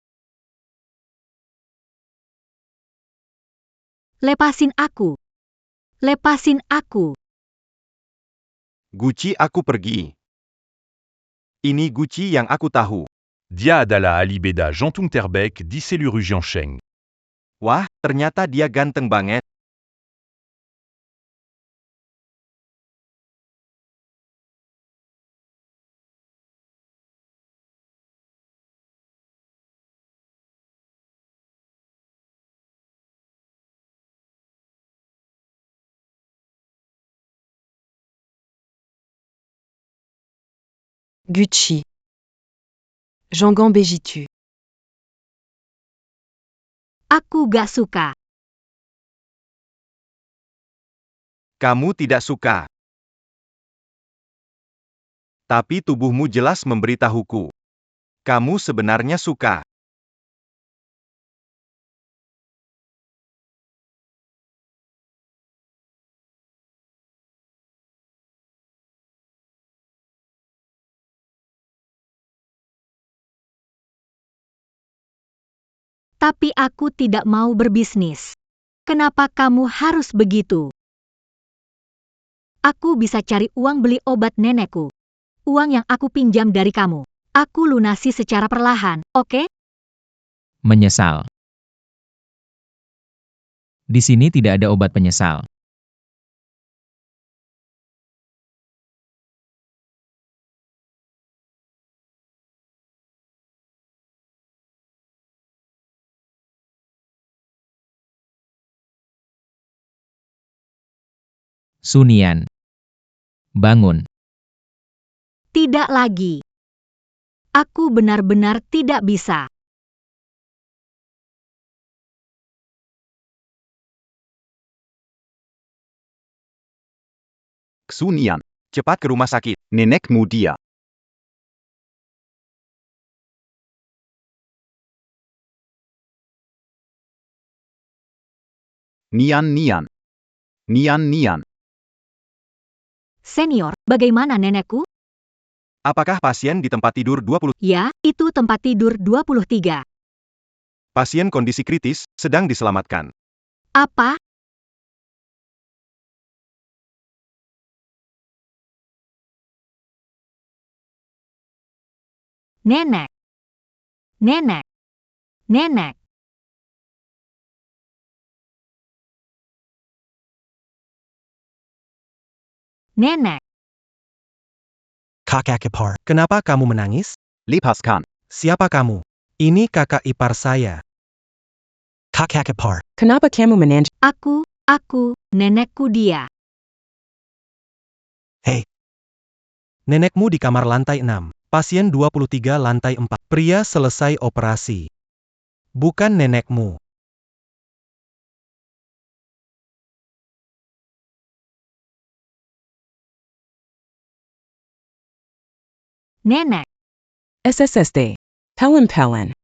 Speaker 3: Lepasin aku. Lepasin aku.
Speaker 6: Gucci aku pergi. Ini Gucci yang aku tahu.
Speaker 4: Dia adalah Ali Beda Jantung Terbaik di Seluru Jiansheng.
Speaker 6: Wah, ternyata dia ganteng banget.
Speaker 5: Gucci. Jean-Gan Bégitu.
Speaker 3: Aku gak suka.
Speaker 6: Kamu tidak suka. Tapi tubuhmu jelas memberitahuku. Kamu sebenarnya suka.
Speaker 3: Tapi aku tidak mau berbisnis. Kenapa kamu harus begitu? Aku bisa cari uang beli obat nenekku. Uang yang aku pinjam dari kamu, aku lunasi secara perlahan, oke?
Speaker 2: Menyesal. Di sini tidak ada obat penyesal. Sunian. Bangun.
Speaker 3: Tidak lagi. Aku benar-benar tidak bisa.
Speaker 6: Xunian, cepat ke rumah sakit. Nenekmu dia. Nian Nian. Nian Nian.
Speaker 3: Senior, bagaimana nenekku?
Speaker 6: Apakah pasien di tempat tidur 20?
Speaker 3: Ya, itu tempat tidur 23.
Speaker 6: Pasien kondisi kritis, sedang diselamatkan.
Speaker 3: Apa? Nenek. Nenek. Nenek. Nenek.
Speaker 7: Kakak ipar.
Speaker 1: Kenapa kamu menangis?
Speaker 8: Lepaskan.
Speaker 1: Siapa kamu? Ini kakak ipar saya.
Speaker 7: Kakak ipar.
Speaker 5: Kenapa kamu menanjak?
Speaker 3: Aku, nenekku dia.
Speaker 1: Nenekmu di kamar lantai 6. Pasien 23 lantai 4. Pria selesai operasi. Bukan nenekmu.
Speaker 3: Nenek.
Speaker 5: SSSD. Pelen-pelen.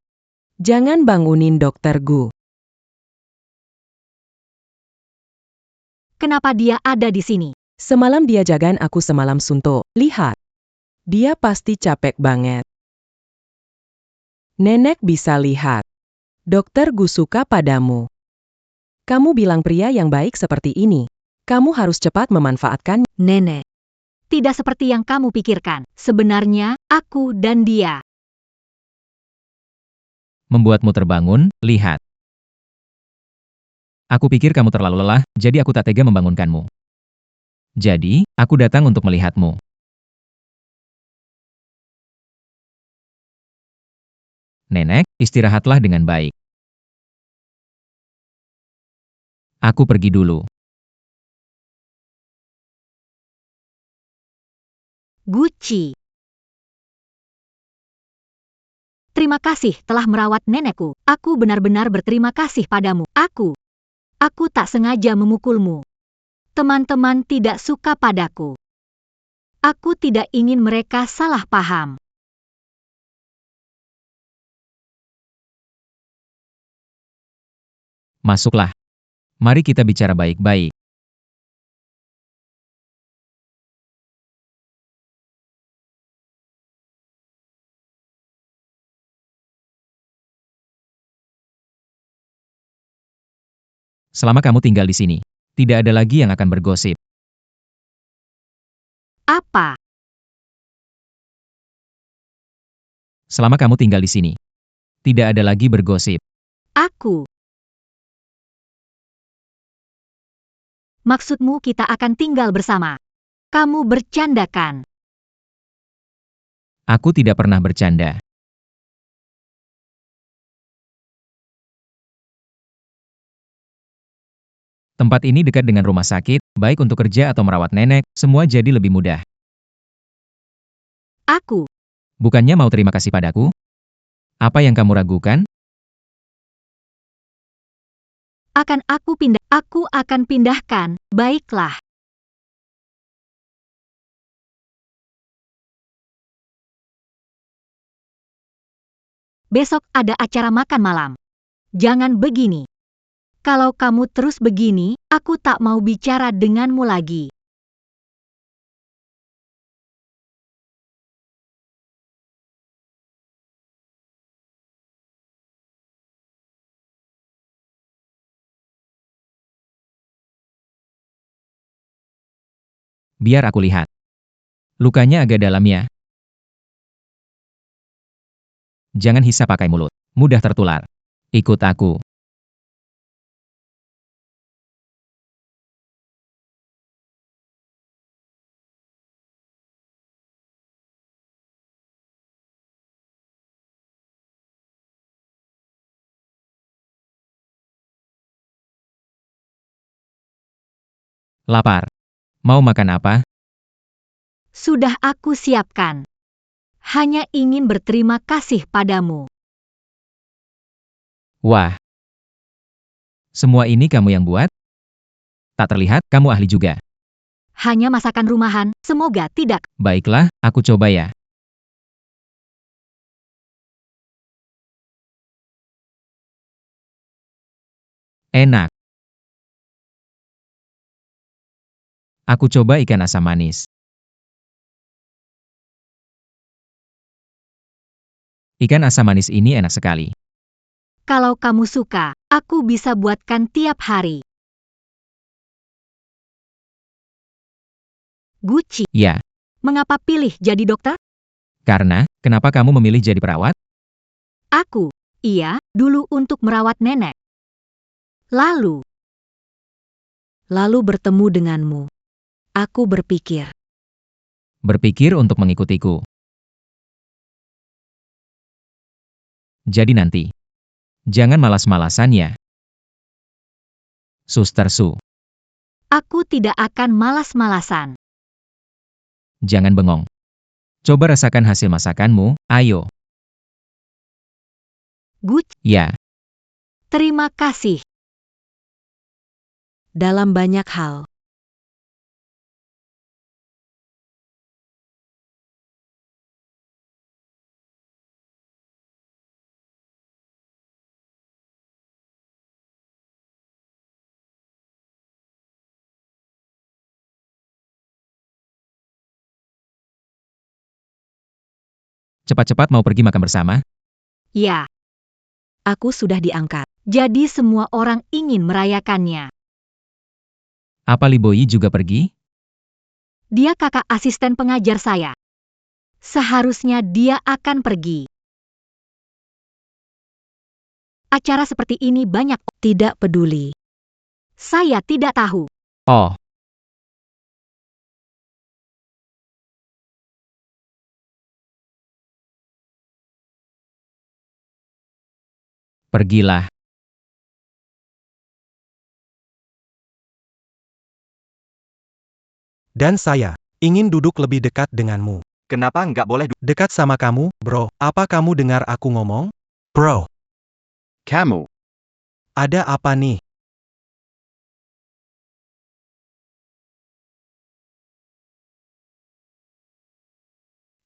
Speaker 5: Jangan bangunin Dokter Gu.
Speaker 3: Kenapa dia ada di sini?
Speaker 5: Semalam dia jagain aku semalam suntuk. Lihat. Dia pasti capek banget. Nenek bisa lihat. Dokter Gu suka padamu. Kamu bilang pria yang baik seperti ini. Kamu harus cepat memanfaatkan.
Speaker 3: Nenek. Tidak seperti yang kamu pikirkan. Sebenarnya, aku dan dia.
Speaker 2: Membuatmu terbangun, lihat. Aku pikir kamu terlalu lelah, jadi aku tak tega membangunkanmu. Jadi, aku datang untuk melihatmu. Nenek, istirahatlah dengan baik. Aku pergi dulu.
Speaker 3: Gucci. Terima kasih telah merawat nenekku. Aku benar-benar berterima kasih padamu. Aku tak sengaja memukulmu. Teman-teman tidak suka padaku. Aku tidak ingin mereka salah paham.
Speaker 2: Masuklah. Mari kita bicara baik-baik. Selama kamu tinggal di sini, tidak ada lagi yang akan bergosip.
Speaker 3: Apa?
Speaker 2: Selama kamu tinggal di sini, tidak ada lagi bergosip.
Speaker 3: Aku. Maksudmu kita akan tinggal bersama? Kamu bercandakan.
Speaker 2: Aku tidak pernah bercanda. Tempat ini dekat dengan rumah sakit, baik untuk kerja atau merawat nenek, semua jadi lebih mudah.
Speaker 3: Aku.
Speaker 2: Bukannya mau terima kasih padaku? Apa yang kamu ragukan?
Speaker 3: Aku akan pindahkan, baiklah. Besok ada acara makan malam. Jangan begini. Kalau kamu terus begini, aku tak mau bicara denganmu lagi.
Speaker 2: Biar aku lihat. Lukanya agak dalam ya. Jangan hisap pakai mulut. Mudah tertular. Ikut aku. Lapar. Mau makan apa?
Speaker 3: Sudah aku siapkan. Hanya ingin berterima kasih padamu.
Speaker 2: Wah. Semua ini kamu yang buat? Tak terlihat, kamu ahli juga.
Speaker 3: Hanya masakan rumahan, semoga tidak.
Speaker 2: Baiklah, aku coba ya. Enak. Aku coba ikan asam manis. Ikan asam manis ini enak sekali.
Speaker 3: Kalau kamu suka, aku bisa buatkan tiap hari. Gucci,
Speaker 2: Ya,
Speaker 3: mengapa pilih jadi dokter?
Speaker 2: karena, kenapa kamu memilih jadi perawat?
Speaker 3: Aku, iya, dulu untuk merawat nenek. Lalu bertemu denganmu. Aku berpikir,
Speaker 2: Berpikir untuk mengikutiku. Jadi nanti. Jangan malas-malasan ya. Suster Su,
Speaker 3: aku tidak akan malas-malasan.
Speaker 2: jangan bengong. Coba rasakan hasil masakanmu, ayo.
Speaker 3: Gucci,
Speaker 2: Ya,
Speaker 3: terima kasih.
Speaker 5: Dalam banyak hal.
Speaker 2: cepat-cepat mau pergi makan bersama?
Speaker 3: Ya,
Speaker 5: Aku sudah diangkat.
Speaker 3: jadi semua orang ingin merayakannya.
Speaker 2: Apa Liboyi juga pergi?
Speaker 3: Dia kakak asisten pengajar saya. Seharusnya dia akan pergi. Acara seperti ini banyak.
Speaker 5: Tidak peduli.
Speaker 3: Saya tidak tahu.
Speaker 2: Oh, pergilah.
Speaker 1: Dan saya ingin duduk lebih dekat denganmu.
Speaker 6: Kenapa nggak boleh
Speaker 1: Dekat sama kamu, bro. Apa kamu dengar aku ngomong? Bro,
Speaker 6: kamu?
Speaker 1: ada apa nih?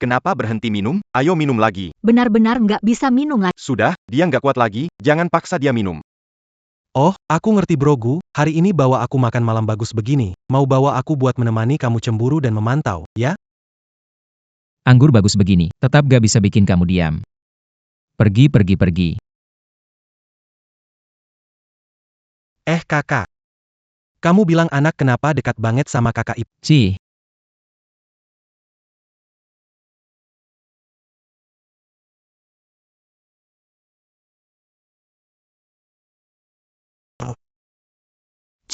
Speaker 6: Kenapa berhenti minum? Ayo minum lagi.
Speaker 3: Benar-benar nggak bisa minum lagi.
Speaker 6: Sudah, dia nggak kuat lagi, jangan paksa dia minum.
Speaker 1: Oh, aku ngerti bro Gu. Hari ini bawa aku makan malam bagus begini. Mau bawa aku buat menemani kamu cemburu dan memantau, ya?
Speaker 2: Anggur bagus begini, tetap gak bisa bikin kamu diam. Pergi, pergi, pergi.
Speaker 1: Kakak. Kamu bilang anak kenapa dekat banget sama kakak Ip?
Speaker 2: Cih,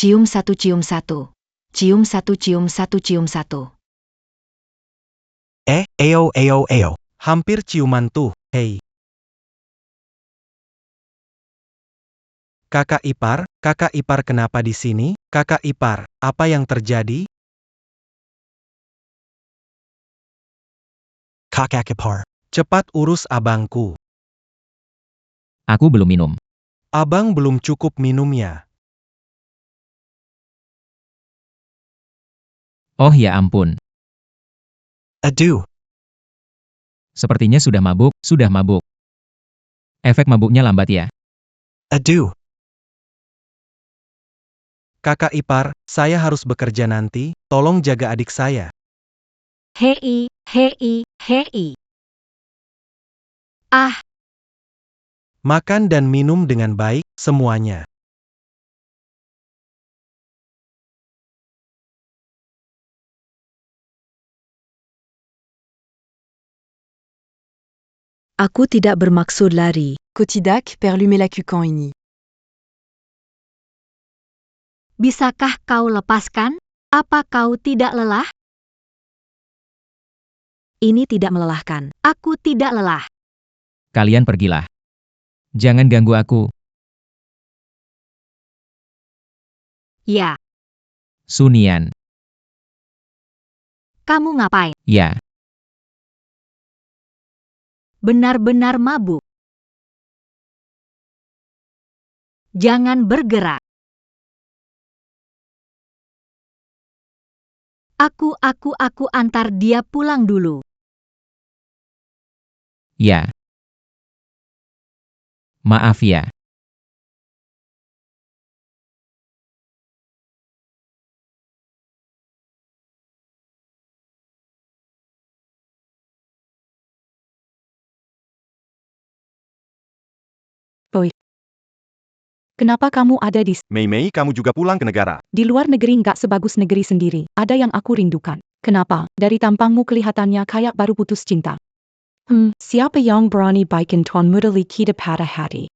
Speaker 5: Cium satu, cium satu. Cium satu, cium satu, cium satu.
Speaker 1: Eyo. Hampir ciuman tuh, hei. Kakak ipar kenapa di sini? Kakak ipar, apa yang terjadi?
Speaker 7: Kakak ipar.
Speaker 1: Cepat urus abangku.
Speaker 2: aku belum minum.
Speaker 1: Abang belum cukup minumnya.
Speaker 2: Oh ya ampun,
Speaker 7: Aduh.
Speaker 2: sepertinya sudah mabuk, sudah mabuk. Efek mabuknya lambat ya.
Speaker 7: Aduh.
Speaker 1: Kakak ipar, saya harus bekerja nanti, tolong jaga adik saya.
Speaker 3: Hei. Ah,
Speaker 1: Makan dan minum dengan baik, semuanya.
Speaker 5: Aku tidak bermaksud lari.
Speaker 9: Kotidak perlume-la-cucan ini.
Speaker 3: Bisakah kau lepaskan? Apa kau tidak lelah?
Speaker 5: Ini tidak melelahkan.
Speaker 3: Aku tidak lelah.
Speaker 2: Kalian pergilah. Jangan ganggu aku.
Speaker 3: Ya,
Speaker 2: Sunian.
Speaker 3: kamu ngapain?
Speaker 2: Ya.
Speaker 3: Benar-benar mabuk. Jangan bergerak. Aku antar dia pulang dulu.
Speaker 2: Ya. Maaf ya.
Speaker 9: Kenapa kamu ada
Speaker 6: Mei Mei, kamu juga pulang ke negara.
Speaker 9: di luar negeri nggak sebagus negeri sendiri? Ada yang aku rindukan. Kenapa? Dari tampangmu kelihatannya kayak baru putus cinta. Siapa yang berani bikin tuan muda kita patah hati?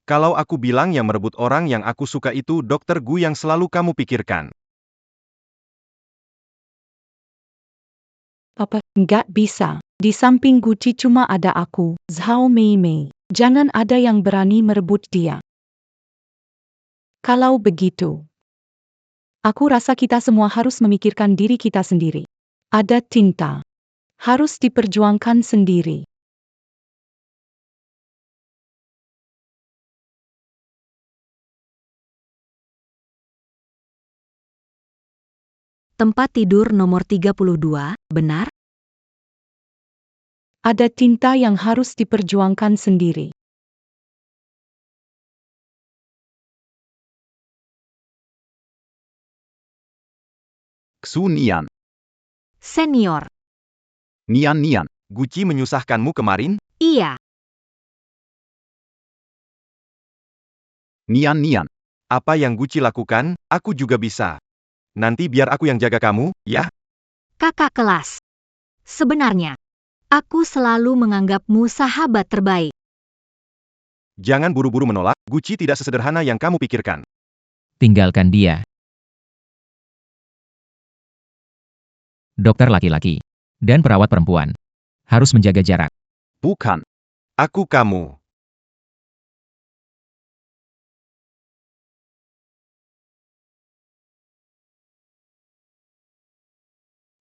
Speaker 6: Kalau aku bilang yang merebut orang yang aku suka itu Dokter Gu yang selalu kamu pikirkan.
Speaker 9: Apa? Nggak bisa. Di samping Guci cuma ada aku, Zhao Mei Mei. Jangan ada yang berani merebut dia. Kalau begitu, aku rasa kita semua harus memikirkan diri kita sendiri. Ada cinta. Harus diperjuangkan sendiri.
Speaker 3: Tempat tidur nomor 32, benar?
Speaker 9: Ada cinta yang harus diperjuangkan sendiri.
Speaker 8: Xu Nian.
Speaker 3: Senior.
Speaker 8: Nian Nian.
Speaker 6: Guci menyusahkanmu kemarin?
Speaker 3: Iya,
Speaker 8: Nian Nian.
Speaker 6: Apa yang Guci lakukan, aku juga bisa. Nanti biar aku yang jaga kamu, ya?
Speaker 3: kakak kelas. Sebenarnya, aku selalu menganggapmu sahabat terbaik.
Speaker 6: Jangan buru-buru menolak, Guci tidak sesederhana yang kamu pikirkan.
Speaker 2: Tinggalkan dia. Dokter laki-laki dan perawat perempuan harus menjaga jarak.
Speaker 8: Bukan.
Speaker 6: Aku kamu.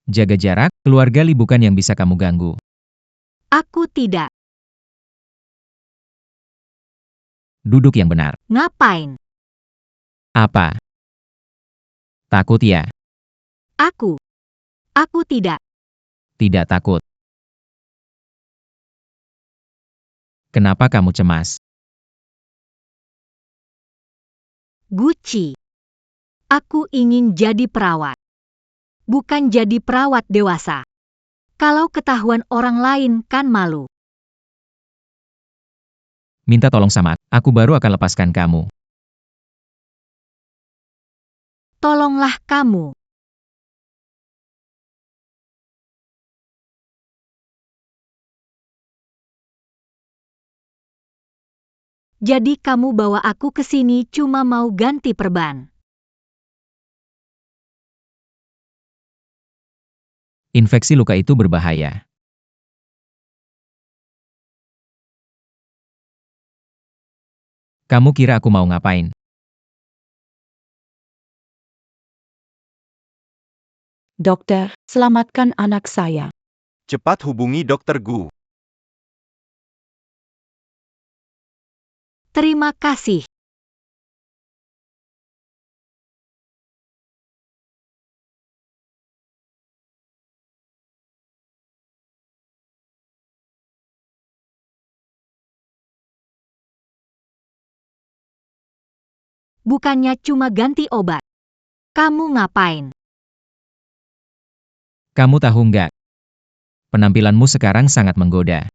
Speaker 2: Jaga jarak, keluarga Li bukan yang bisa kamu ganggu.
Speaker 3: Aku tidak.
Speaker 2: Duduk yang benar.
Speaker 3: Ngapain?
Speaker 2: Apa? Takut ya?
Speaker 3: Aku tidak.
Speaker 2: Tidak takut. Kenapa kamu cemas?
Speaker 3: Guci. Aku ingin jadi perawat. Bukan jadi perawat dewasa. Kalau ketahuan orang lain kan malu.
Speaker 2: Minta tolong sama aku baru akan lepaskan kamu.
Speaker 3: Tolonglah kamu. Jadi kamu bawa aku ke sini cuma mau ganti perban.
Speaker 2: Infeksi luka itu berbahaya. Kamu kira aku mau ngapain?
Speaker 9: Dokter, selamatkan anak saya.
Speaker 6: Cepat hubungi Dokter Gu.
Speaker 3: Terima kasih. Bukannya cuma ganti obat. Kamu ngapain?
Speaker 2: Kamu tahu nggak? Penampilanmu sekarang sangat menggoda.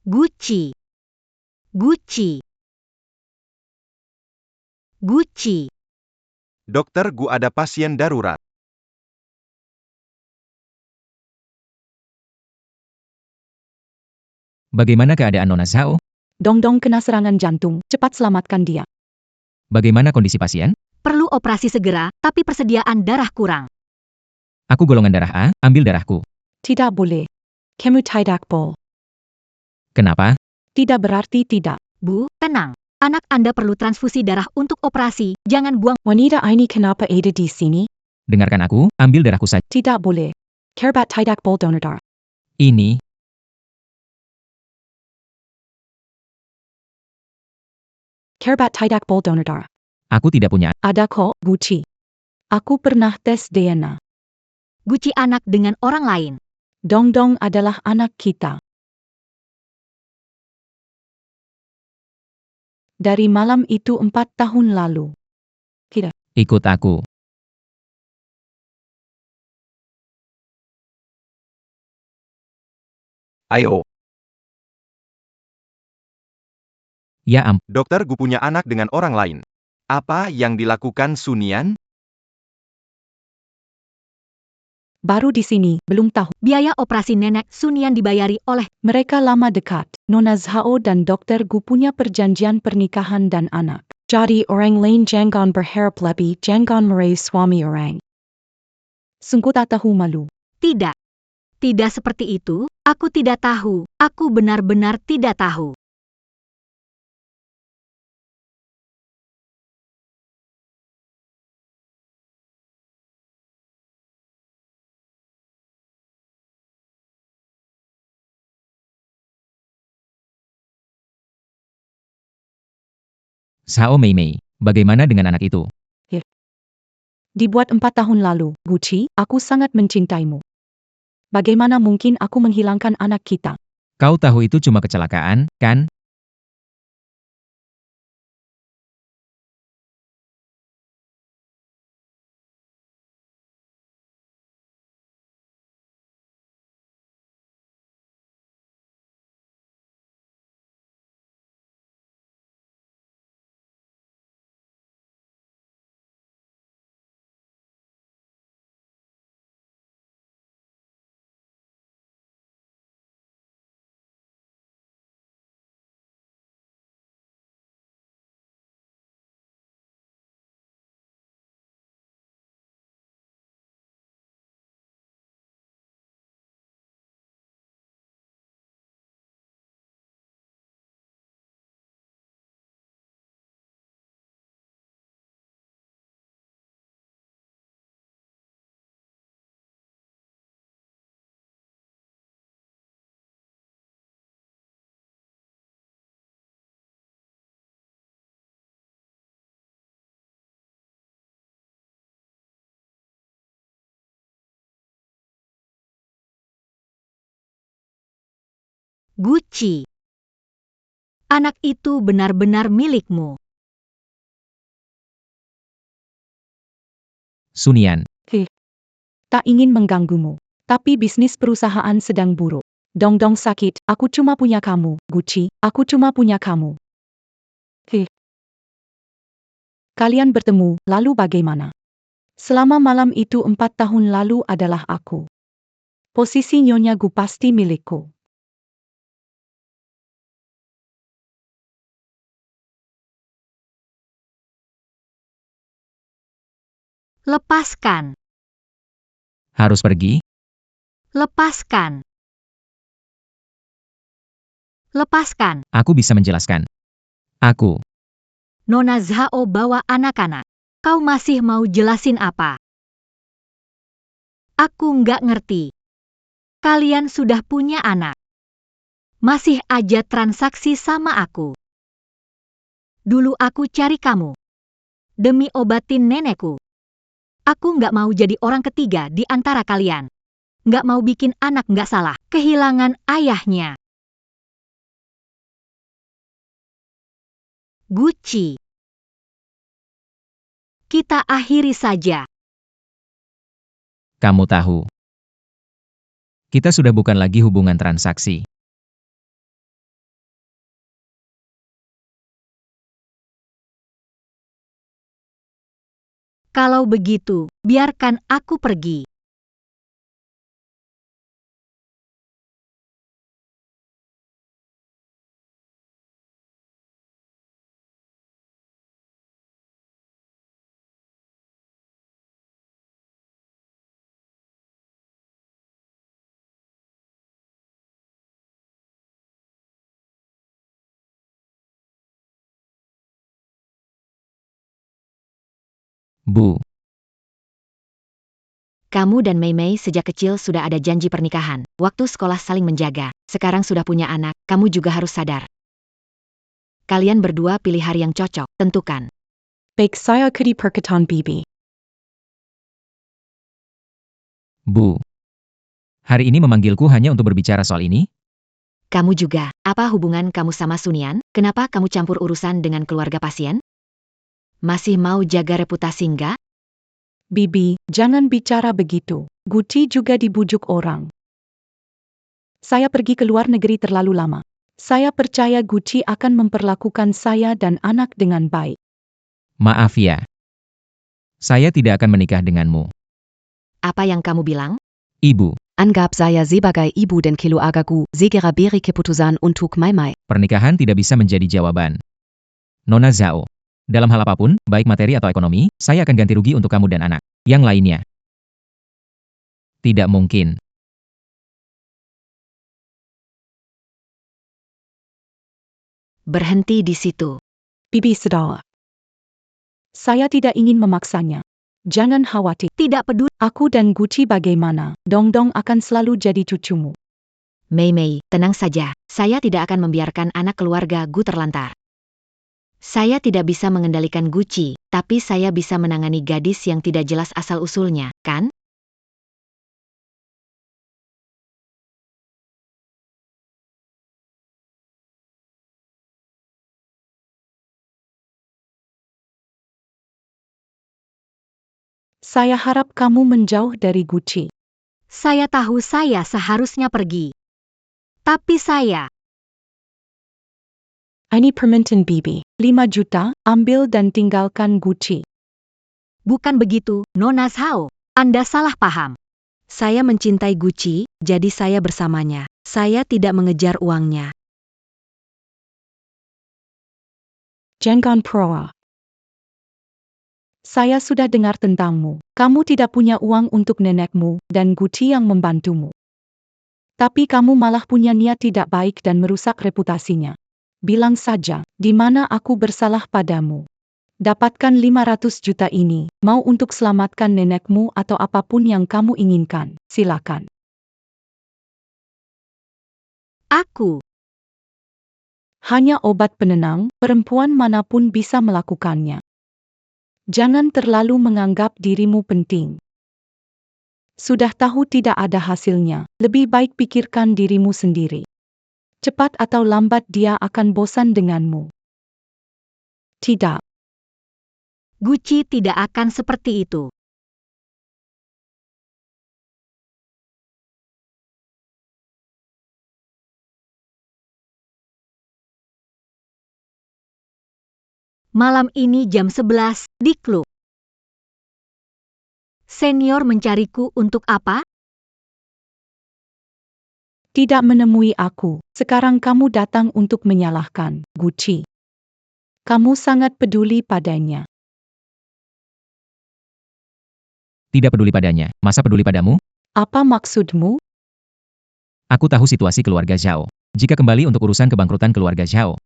Speaker 3: Guci. Guci. Guci.
Speaker 6: Dokter Gu, ada pasien darurat.
Speaker 2: Bagaimana keadaan Nona Zhao?
Speaker 9: Dongdong kena serangan jantung, cepat selamatkan dia.
Speaker 2: Bagaimana kondisi pasien?
Speaker 3: Perlu operasi segera, tapi persediaan darah kurang.
Speaker 2: Aku golongan darah A, ambil darahku.
Speaker 9: Tidak boleh. Kamu tidak boleh.
Speaker 2: Kenapa?
Speaker 9: Tidak berarti tidak.
Speaker 3: Bu, tenang. Anak Anda perlu transfusi darah untuk operasi, jangan buang.
Speaker 9: Wanita ini kenapa ada di sini?
Speaker 2: Dengarkan aku, ambil darahku saja.
Speaker 9: Tidak boleh. Kerabat tidak boleh donor darah.
Speaker 2: Ini,
Speaker 9: Kerabat tidak boleh donor darah.
Speaker 2: aku tidak punya.
Speaker 9: Ada kok, Gucci. Aku pernah tes DNA.
Speaker 3: Guci anak dengan orang lain.
Speaker 9: Dongdong adalah anak kita. Dari malam itu 4 tahun lalu.
Speaker 2: Ikut aku.
Speaker 8: Ayo.
Speaker 2: Ya ampun,
Speaker 6: Dokter Gu punya anak dengan orang lain. Apa yang dilakukan Sunian?
Speaker 9: Baru di sini, belum tahu.
Speaker 3: Biaya operasi nenek Sunian dibayari oleh.
Speaker 9: Mereka lama dekat. Nona Zhao dan Dokter Gu punya perjanjian pernikahan dan anak. Jadi orang lain jangan berharap lebih, jangan meraih suami orang. Sungguh tak tahu malu.
Speaker 3: Tidak. Tidak seperti itu, aku tidak tahu. Aku benar-benar tidak tahu.
Speaker 2: Zhao Meimei, bagaimana dengan anak itu?
Speaker 9: Dibuat 4 tahun lalu, Gucci, aku sangat mencintaimu. Bagaimana mungkin aku menghilangkan anak kita?
Speaker 2: Kau tahu itu cuma kecelakaan, kan?
Speaker 3: Gucci. Anak itu benar-benar milikmu.
Speaker 2: Sunian,
Speaker 9: Tak ingin mengganggumu. Tapi bisnis perusahaan sedang buruk. Dongdong sakit, aku cuma punya kamu, Gucci, aku cuma punya kamu. Kalian bertemu, lalu bagaimana? Selama malam itu 4 tahun lalu adalah aku. Posisi Nyonya Gu pasti milikku.
Speaker 3: Lepaskan.
Speaker 2: harus pergi?
Speaker 3: Lepaskan. Lepaskan.
Speaker 2: Aku bisa menjelaskan. Aku,
Speaker 3: Nona Zhao bawa anak-anak. Kau masih mau jelasin apa? Aku nggak ngerti. Kalian sudah punya anak. Masih aja transaksi sama aku. Dulu aku cari kamu. Demi obatin nenekku. Aku nggak mau jadi orang ketiga di antara kalian. Nggak mau bikin anak nggak salah, kehilangan ayahnya. Gucci. Kita akhiri saja.
Speaker 2: kamu tahu. Kita sudah bukan lagi hubungan transaksi.
Speaker 3: Kalau begitu, biarkan aku pergi.
Speaker 2: Bu.
Speaker 3: Kamu dan Mei Mei sejak kecil sudah ada janji pernikahan. Waktu sekolah saling menjaga. Sekarang sudah punya anak, kamu juga harus sadar. Kalian berdua pilih hari yang cocok, tentukan.
Speaker 9: Baik saya diperketan Bibi.
Speaker 2: Bu. Hari ini memanggilku hanya untuk berbicara soal ini?
Speaker 3: Kamu juga, apa hubungan kamu sama Sunian? Kenapa kamu campur urusan dengan keluarga pasien? Masih mau jaga reputasi nggak?
Speaker 9: Bibi, jangan bicara begitu. Guci juga dibujuk orang. Saya pergi ke luar negeri terlalu lama. Saya percaya Guci akan memperlakukan saya dan anak dengan baik.
Speaker 2: Maaf ya. Saya tidak akan menikah denganmu.
Speaker 3: Apa yang kamu bilang?
Speaker 2: Ibu,
Speaker 5: Anggap saya sebagai ibu dan keluargaku segera beri keputusan untuk Mai Mai.
Speaker 2: pernikahan tidak bisa menjadi jawaban. Nona Zhao. Dalam hal apapun, baik materi atau ekonomi, saya akan ganti rugi untuk kamu dan anak. Yang lainnya. Tidak mungkin.
Speaker 3: Berhenti di situ.
Speaker 9: Bibi saudara. Saya tidak ingin memaksanya. Jangan khawatir.
Speaker 3: Tidak peduli.
Speaker 9: Aku dan Guci bagaimana, Dong-dong akan selalu jadi cucumu.
Speaker 3: Mei Mei, tenang saja. Saya tidak akan membiarkan anak keluarga Gu terlantar. Saya tidak bisa mengendalikan Guci, tapi saya bisa menangani gadis yang tidak jelas asal-usulnya, kan?
Speaker 9: Saya harap kamu menjauh dari Guci.
Speaker 3: Saya tahu saya seharusnya pergi. Tapi saya,
Speaker 9: Ini permintaan Bibi. 5 juta, ambil dan tinggalkan Guci.
Speaker 3: bukan begitu, Nona Zhao. Anda salah paham. Saya mencintai Guci, jadi saya bersamanya. Saya tidak mengejar uangnya.
Speaker 9: Jangan proa. Saya sudah dengar tentangmu. Kamu tidak punya uang untuk nenekmu dan Guci yang membantumu. Tapi kamu malah punya niat tidak baik dan merusak reputasinya. Bilang saja, di mana aku bersalah padamu. Dapatkan 500 juta ini, mau untuk selamatkan nenekmu atau apapun yang kamu inginkan, silakan.
Speaker 3: Aku,
Speaker 9: Hanya obat penenang, perempuan manapun bisa melakukannya. Jangan terlalu menganggap dirimu penting. Sudah tahu tidak ada hasilnya, lebih baik pikirkan dirimu sendiri. Cepat atau lambat dia akan bosan denganmu. Tidak.
Speaker 3: Guci tidak akan seperti itu. Malam ini jam 11, di klub. Senior mencariku untuk apa?
Speaker 9: Tidak menemui aku, sekarang kamu datang untuk menyalahkan Guci. Kamu sangat peduli padanya.
Speaker 2: Tidak peduli padanya. Masa peduli padamu?
Speaker 9: Apa maksudmu?
Speaker 2: Aku tahu situasi keluarga Zhao. Jika kembali untuk urusan kebangkrutan keluarga Zhao.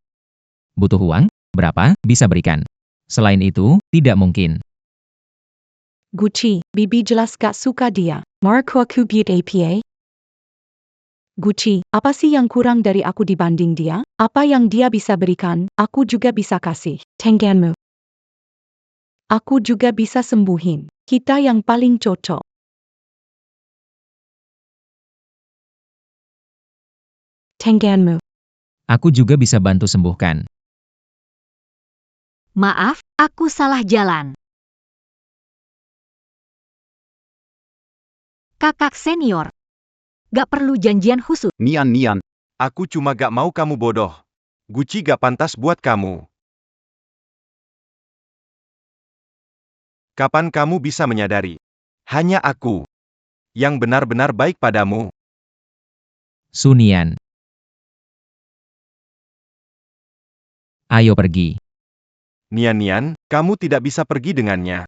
Speaker 2: Butuh uang? Berapa? Bisa berikan. Selain itu, tidak mungkin.
Speaker 9: Guci, Bibi jelas gak suka dia. Marco aku beat APA. Guci, apa sih yang kurang dari aku dibanding dia? Apa yang dia bisa berikan, aku juga bisa kasih. Tengganmu. Aku juga bisa sembuhin. Kita yang paling cocok. Tengganmu.
Speaker 2: Aku juga bisa bantu sembuhkan.
Speaker 3: Maaf, aku salah jalan. Kakak senior. Gak perlu janjian khusus.
Speaker 8: Nian.
Speaker 6: Aku cuma gak mau kamu bodoh. Guci gak pantas buat kamu. Kapan kamu bisa menyadari? Hanya aku yang benar-benar baik padamu.
Speaker 2: Sunian. Ayo pergi.
Speaker 6: Nian, kamu tidak bisa pergi dengannya.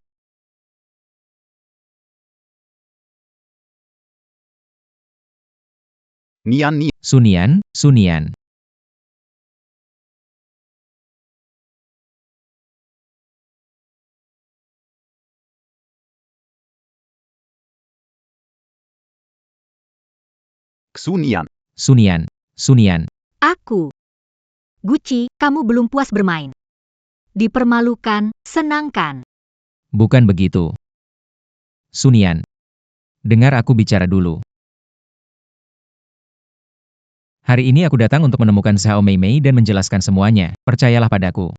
Speaker 8: Nian.
Speaker 2: Sunian.
Speaker 8: Xunian.
Speaker 2: Sunian. Sunian.
Speaker 3: Aku. Gucci, kamu belum puas bermain. Dipermalukan, senangkan.
Speaker 2: Bukan begitu. Sunian. Dengar aku bicara dulu. Hari ini aku datang untuk menemukan Zhao Meimei dan menjelaskan semuanya. Percayalah padaku.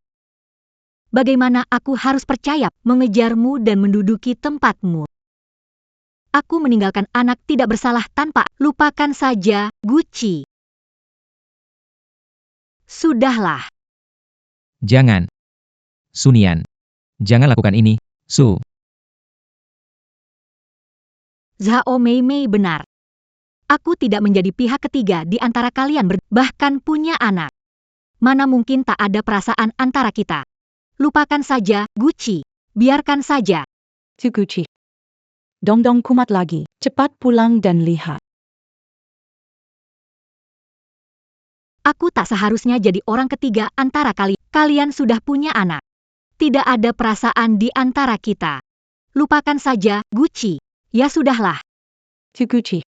Speaker 3: Bagaimana aku harus percaya mengejarmu dan menduduki tempatmu? Aku meninggalkan anak tidak bersalah tanpa lupakan saja, Gucci. Sudahlah.
Speaker 2: Jangan. Sunian. Jangan lakukan ini, Su.
Speaker 3: Zhao Meimei benar. Aku tidak menjadi pihak ketiga di antara kalian bahkan punya anak. Mana mungkin tak ada perasaan antara kita. Lupakan saja, Gucci. Biarkan saja.
Speaker 9: Tu Gucci. Dongdong kumat lagi. Cepat pulang dan lihat.
Speaker 3: Aku tak seharusnya jadi orang ketiga antara kalian. Kalian sudah punya anak. Tidak ada perasaan di antara kita. Lupakan saja, Gucci. Ya sudahlah.
Speaker 9: Tu Gucci.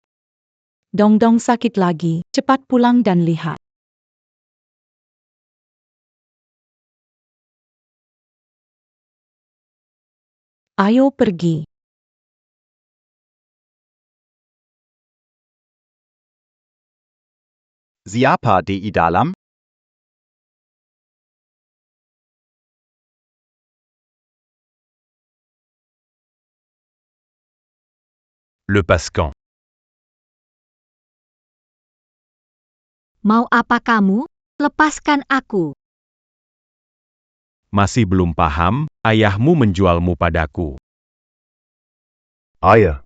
Speaker 9: Dongdong sakit lagi. Cepat pulang dan lihat. Ayo pergi.
Speaker 8: Siapa di dalam?
Speaker 4: Le Pascan.
Speaker 3: Mau apa kamu? Lepaskan aku.
Speaker 4: Masih belum paham, ayahmu menjualmu padaku.
Speaker 6: Ayah,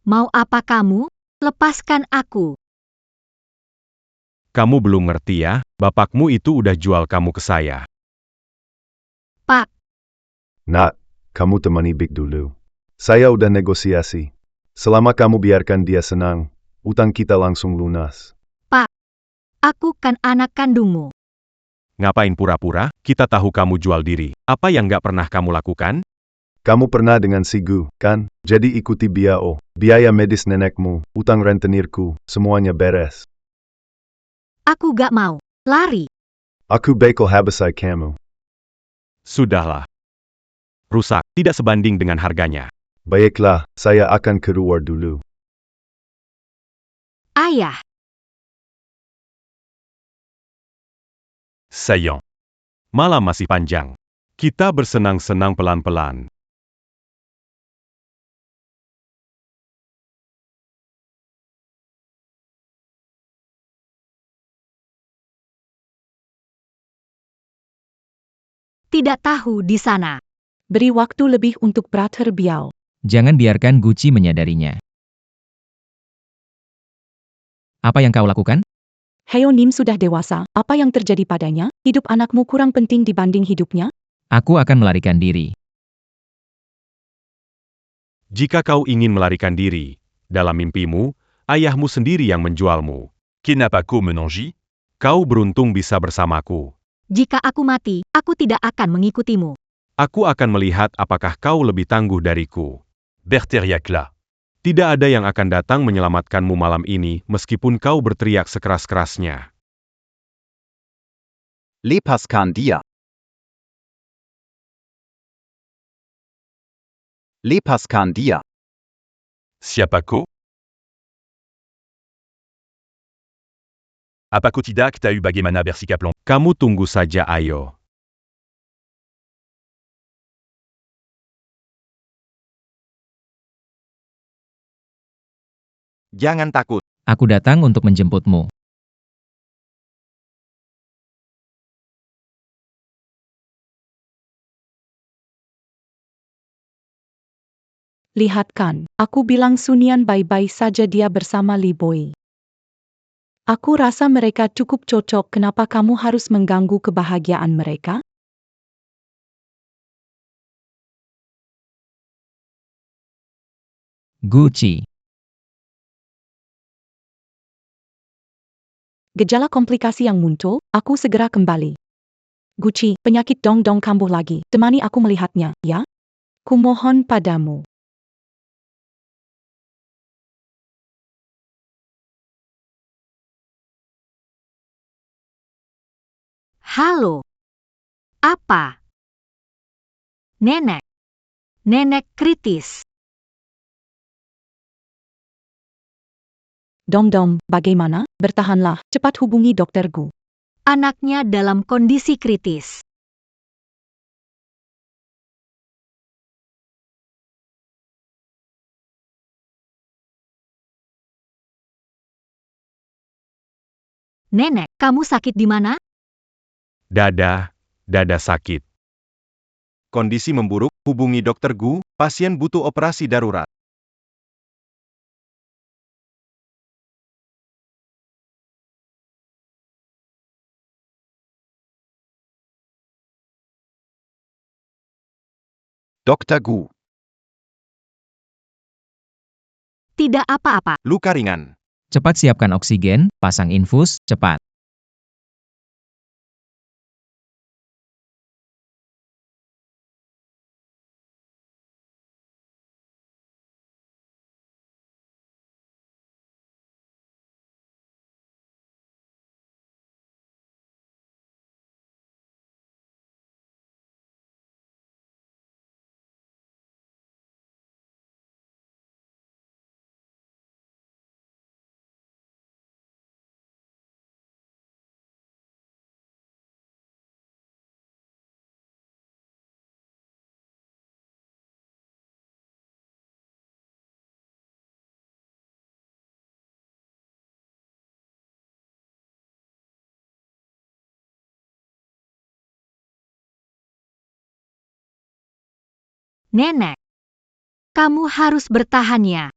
Speaker 3: Mau apa kamu? Lepaskan aku.
Speaker 4: Kamu belum ngerti ya, bapakmu itu udah jual kamu ke saya.
Speaker 3: Pak,
Speaker 10: Nak, kamu temani Big dulu. Saya udah negosiasi. Selama kamu biarkan dia senang, utang kita langsung lunas.
Speaker 3: aku kan anak kandungmu.
Speaker 4: Ngapain pura-pura? Kita tahu kamu jual diri. Apa yang nggak pernah kamu lakukan?
Speaker 10: Kamu pernah dengan Sigu, kan? Jadi ikuti biaya medis nenekmu, utang rentenirku, semuanya beres.
Speaker 3: Aku gak mau. Lari.
Speaker 10: Aku bakal habisai kamu.
Speaker 4: Sudahlah. Rusak, tidak sebanding dengan harganya.
Speaker 10: Baiklah, saya akan keluar dulu.
Speaker 3: Ayah.
Speaker 4: Sayang. Malam masih panjang. Kita bersenang-senang pelan-pelan.
Speaker 3: Tidak tahu di sana.
Speaker 9: Beri waktu lebih untuk Brother Biao.
Speaker 2: Jangan biarkan Gucci menyadarinya. Apa yang kau lakukan?
Speaker 9: Heo Nim sudah dewasa, apa yang terjadi padanya? Hidup anakmu kurang penting dibanding hidupnya?
Speaker 2: Aku akan melarikan diri.
Speaker 4: Jika kau ingin melarikan diri, dalam mimpimu, ayahmu sendiri yang menjualmu. Kenapa kau menonji? Kau beruntung bisa bersamaku.
Speaker 3: Jika aku mati, aku tidak akan mengikutimu.
Speaker 4: Aku akan melihat apakah kau lebih tangguh dariku. Berteriaklah. Tidak ada yang akan datang menyelamatkanmu malam ini meskipun kau berteriak sekeras-kerasnya.
Speaker 8: Lepaskan dia. Lepaskan dia.
Speaker 4: Siapa kau? Apa kau tidak tahu bagaimana bersikap long? Kamu tunggu saja ayo.
Speaker 6: Jangan takut.
Speaker 2: Aku datang untuk menjemputmu.
Speaker 9: Lihat kan, aku bilang Sunian bye-bye saja dia bersama Li Boy. Aku rasa mereka cukup cocok, kenapa kamu harus mengganggu kebahagiaan mereka?
Speaker 2: Gucci.
Speaker 9: Gejala komplikasi yang muncul, aku segera kembali. Gucci, penyakit Dongdong kambuh lagi, temani aku melihatnya, ya? Kumohon padamu.
Speaker 3: Halo. Apa? Nenek. Nenek kritis.
Speaker 9: Dong, bagaimana? Bertahanlah, cepat hubungi Dokter Gu.
Speaker 3: Anaknya dalam kondisi kritis. Nenek, kamu sakit di mana?
Speaker 4: Dada sakit.
Speaker 6: Kondisi memburuk, hubungi Dokter Gu, pasien butuh operasi darurat.
Speaker 8: Dr. Gu.
Speaker 3: Tidak apa-apa.
Speaker 6: Luka ringan.
Speaker 2: Cepat siapkan oksigen, pasang infus, cepat.
Speaker 3: Nenek. Kamu harus bertahan ya.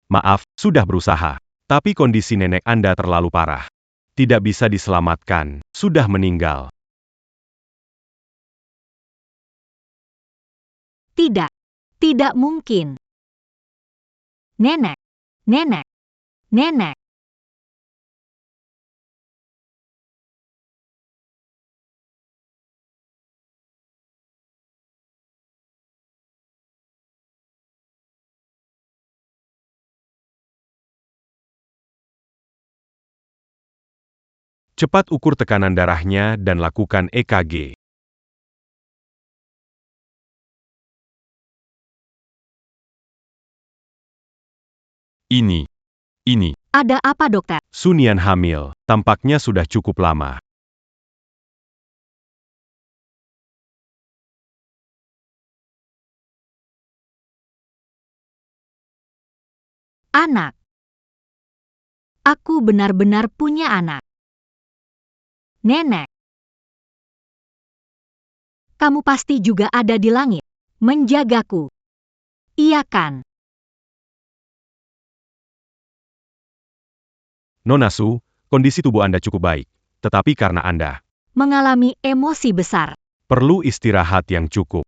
Speaker 4: Maaf, sudah berusaha. Tapi kondisi nenek Anda terlalu parah. Tidak bisa diselamatkan, sudah meninggal.
Speaker 3: Tidak. Tidak mungkin. Nenek. Nenek. Nenek.
Speaker 4: Cepat ukur tekanan darahnya dan lakukan EKG. Ini.
Speaker 3: Ada apa, dokter?
Speaker 4: Sunian hamil, tampaknya sudah cukup lama.
Speaker 3: Anak. Aku benar-benar punya anak. Nenek. Kamu pasti juga ada di langit. Menjagaku. Iya kan?
Speaker 4: Nona Su, kondisi tubuh Anda cukup baik. Tetapi karena Anda
Speaker 3: Mengalami emosi besar.
Speaker 4: perlu istirahat yang cukup.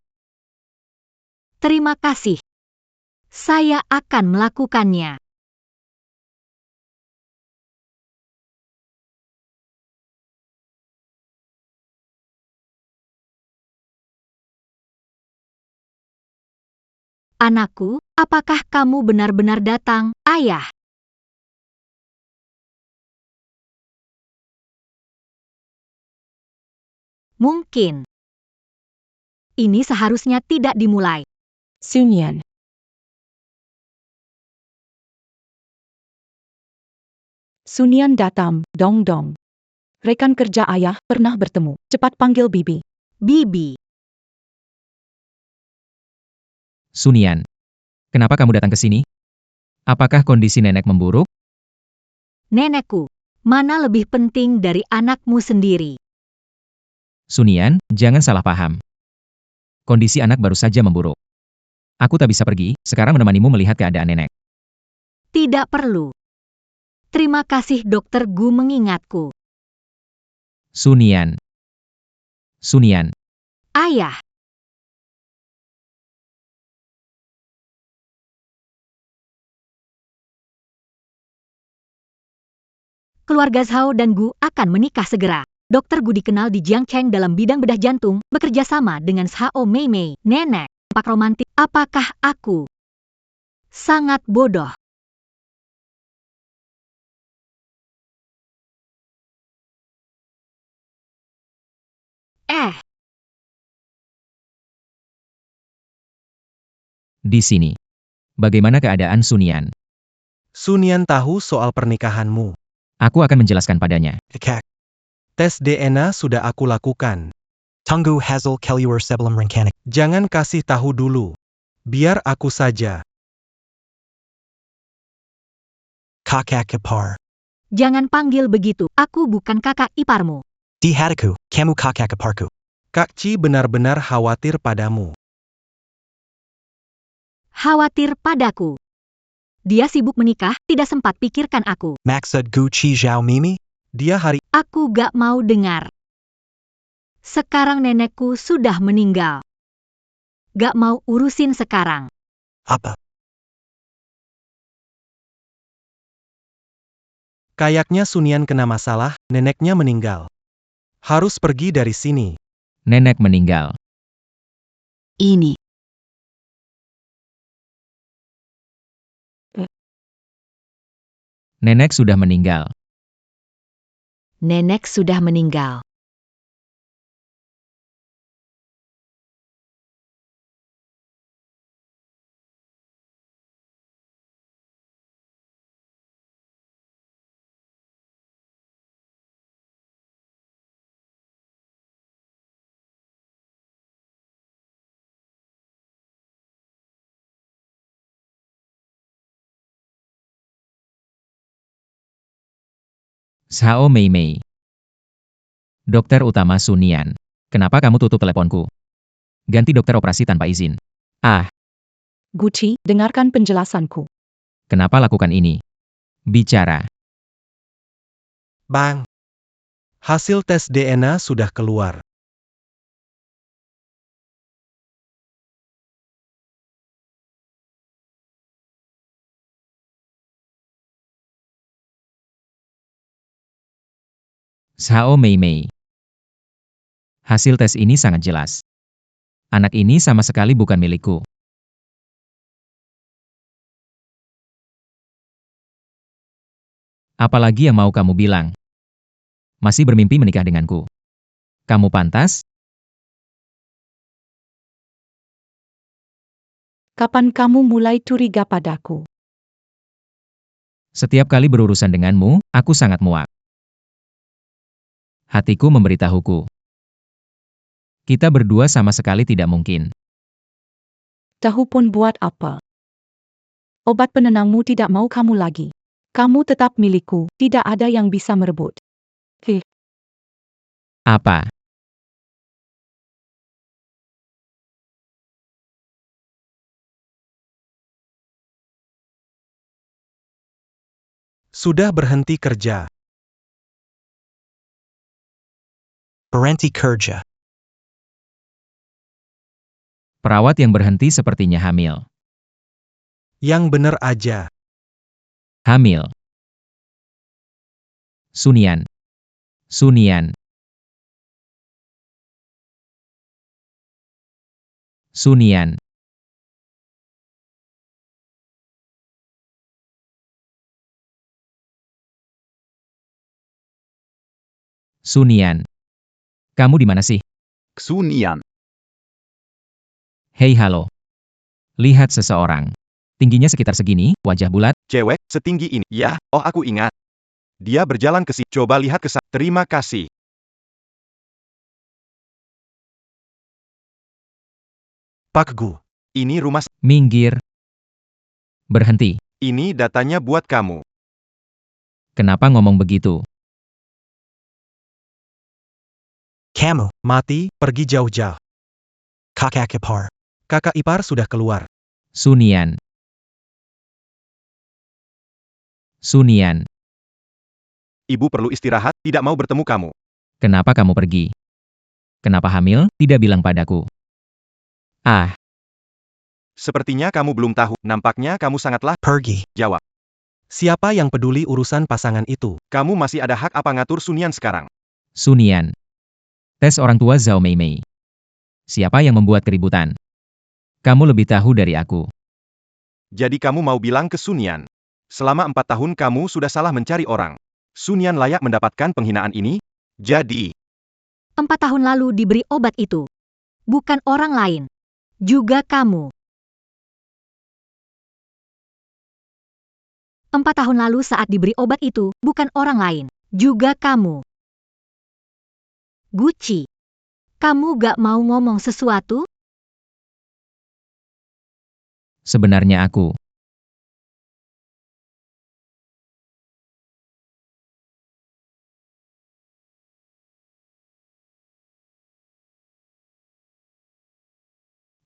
Speaker 3: Terima kasih. Saya akan melakukannya. Anakku, apakah kamu benar-benar datang, Ayah? Mungkin. Ini seharusnya tidak dimulai.
Speaker 9: Sunyan. Sunyan datang, dong. Rekan kerja ayah pernah bertemu. Cepat panggil Bibi.
Speaker 3: Bibi.
Speaker 2: Sunian. Kenapa kamu datang ke sini? Apakah kondisi nenek memburuk?
Speaker 3: Nenekku, mana lebih penting dari anakmu sendiri?
Speaker 2: Sunian, jangan salah paham. Kondisi anak baru saja memburuk. Aku tak bisa pergi, sekarang menemanimu melihat keadaan nenek.
Speaker 3: Tidak perlu. Terima kasih Dokter Gu mengingatku.
Speaker 2: Sunian.
Speaker 3: Ayah. Keluarga Zhao dan Gu akan menikah segera. Dr. Gu dikenal di Jiangcheng dalam bidang bedah jantung, bekerja sama dengan Zhao Meimei, nenek. Tampak romantik. Apakah aku sangat bodoh?
Speaker 2: Di sini. Bagaimana keadaan Sunian?
Speaker 1: Sunian tahu soal pernikahanmu.
Speaker 2: Aku akan menjelaskan padanya.
Speaker 7: Ikak.
Speaker 1: Tes DNA sudah aku lakukan.
Speaker 7: Tunggu hasil keluar sebelum rencana.
Speaker 1: Jangan kasih tahu dulu. Biar aku saja.
Speaker 7: Kakak ipar.
Speaker 3: Jangan panggil begitu. Aku bukan kakak iparmu.
Speaker 7: Di hatiku, kamu kakak iparku.
Speaker 1: Kak Ci benar-benar khawatir padamu.
Speaker 3: Khawatir padaku. Dia sibuk menikah, tidak sempat pikirkan aku.
Speaker 7: Maksud Gu Chi Zhao Mimi?
Speaker 1: Dia hari
Speaker 3: Aku gak mau dengar. Sekarang nenekku sudah meninggal. Gak mau urusin sekarang.
Speaker 7: Apa?
Speaker 1: kayaknya Sunian kena masalah, neneknya meninggal. Harus pergi dari sini.
Speaker 2: Nenek meninggal.
Speaker 9: Ini.
Speaker 2: Nenek sudah meninggal.
Speaker 3: Nenek sudah meninggal.
Speaker 2: Zhao Meimei. Dokter utama Sunian. Kenapa kamu tutup teleponku? Ganti dokter operasi tanpa izin. Ah,
Speaker 9: Gucci, dengarkan penjelasanku.
Speaker 2: kenapa lakukan ini? Bicara.
Speaker 1: Bang. Hasil tes DNA sudah keluar.
Speaker 2: Zhao Meimei. Hasil tes ini sangat jelas. Anak ini sama sekali bukan milikku. Apalagi yang mau kamu bilang? Masih bermimpi menikah denganku. Kamu pantas?
Speaker 9: Kapan kamu mulai curiga padaku?
Speaker 2: Setiap kali berurusan denganmu, aku sangat muak. Hatiku memberitahuku. Kita berdua sama sekali tidak mungkin.
Speaker 9: Tahu pun buat apa? Obat penenangmu tidak mau kamu lagi. Kamu tetap milikku, tidak ada yang bisa merebut.
Speaker 2: Apa?
Speaker 1: Sudah berhenti kerja.
Speaker 7: Berhenti kerja.
Speaker 2: Perawat yang berhenti sepertinya hamil.
Speaker 1: Yang bener aja.
Speaker 2: Hamil. Sunian. Sunian. Sunian. Sunian. Kamu di mana sih?
Speaker 8: Xunian.
Speaker 2: Hei halo. Lihat seseorang. Tingginya sekitar segini, wajah bulat.
Speaker 6: Cewek, setinggi ini. Ya, oh aku ingat. Dia berjalan ke sini. Coba lihat ke sana. Terima kasih.
Speaker 1: Pak Gu.
Speaker 6: Ini rumah.
Speaker 2: Minggir. Berhenti.
Speaker 6: Ini datanya buat kamu.
Speaker 2: Kenapa ngomong begitu?
Speaker 7: Kamu,
Speaker 1: Mati, pergi jauh-jauh.
Speaker 7: kakak ipar.
Speaker 1: Kakak ipar sudah keluar.
Speaker 2: Sunian. Sunian.
Speaker 6: Ibu perlu istirahat, tidak mau bertemu kamu.
Speaker 2: Kenapa kamu pergi? Kenapa hamil? Tidak bilang padaku. Ah,
Speaker 6: Sepertinya kamu belum tahu. Nampaknya kamu sangatlah
Speaker 7: Pergi.
Speaker 6: jawab.
Speaker 1: Siapa yang peduli urusan pasangan itu?
Speaker 6: Kamu masih ada hak apa ngatur Sunian sekarang?
Speaker 2: Sunian. Tes orang tua Zhao Meimei. Siapa yang membuat keributan? Kamu lebih tahu dari aku.
Speaker 6: Jadi kamu mau bilang ke Sunian? Selama 4 tahun kamu sudah salah mencari orang. Sunian layak mendapatkan penghinaan ini? Jadi,
Speaker 3: 4 tahun lalu diberi obat itu. Bukan orang lain. Juga kamu. 4 tahun lalu saat diberi obat itu, bukan orang lain. Juga kamu. Gucci. Kamu gak mau ngomong sesuatu?
Speaker 2: Sebenarnya aku.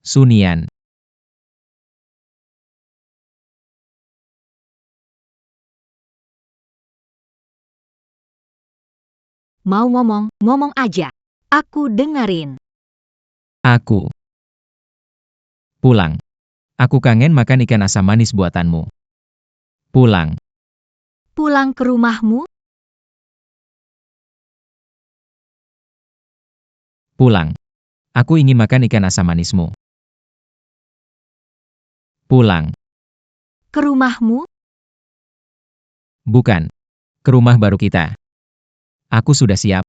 Speaker 2: Sunian.
Speaker 3: Mau ngomong, ngomong aja. Aku dengerin.
Speaker 2: Aku. Pulang. Aku kangen makan ikan asam manis buatanmu. Pulang.
Speaker 3: Pulang ke rumahmu?
Speaker 2: Pulang. Aku ingin makan ikan asam manismu. Pulang.
Speaker 3: Ke rumahmu?
Speaker 2: Bukan. Ke rumah baru kita. Aku sudah siap.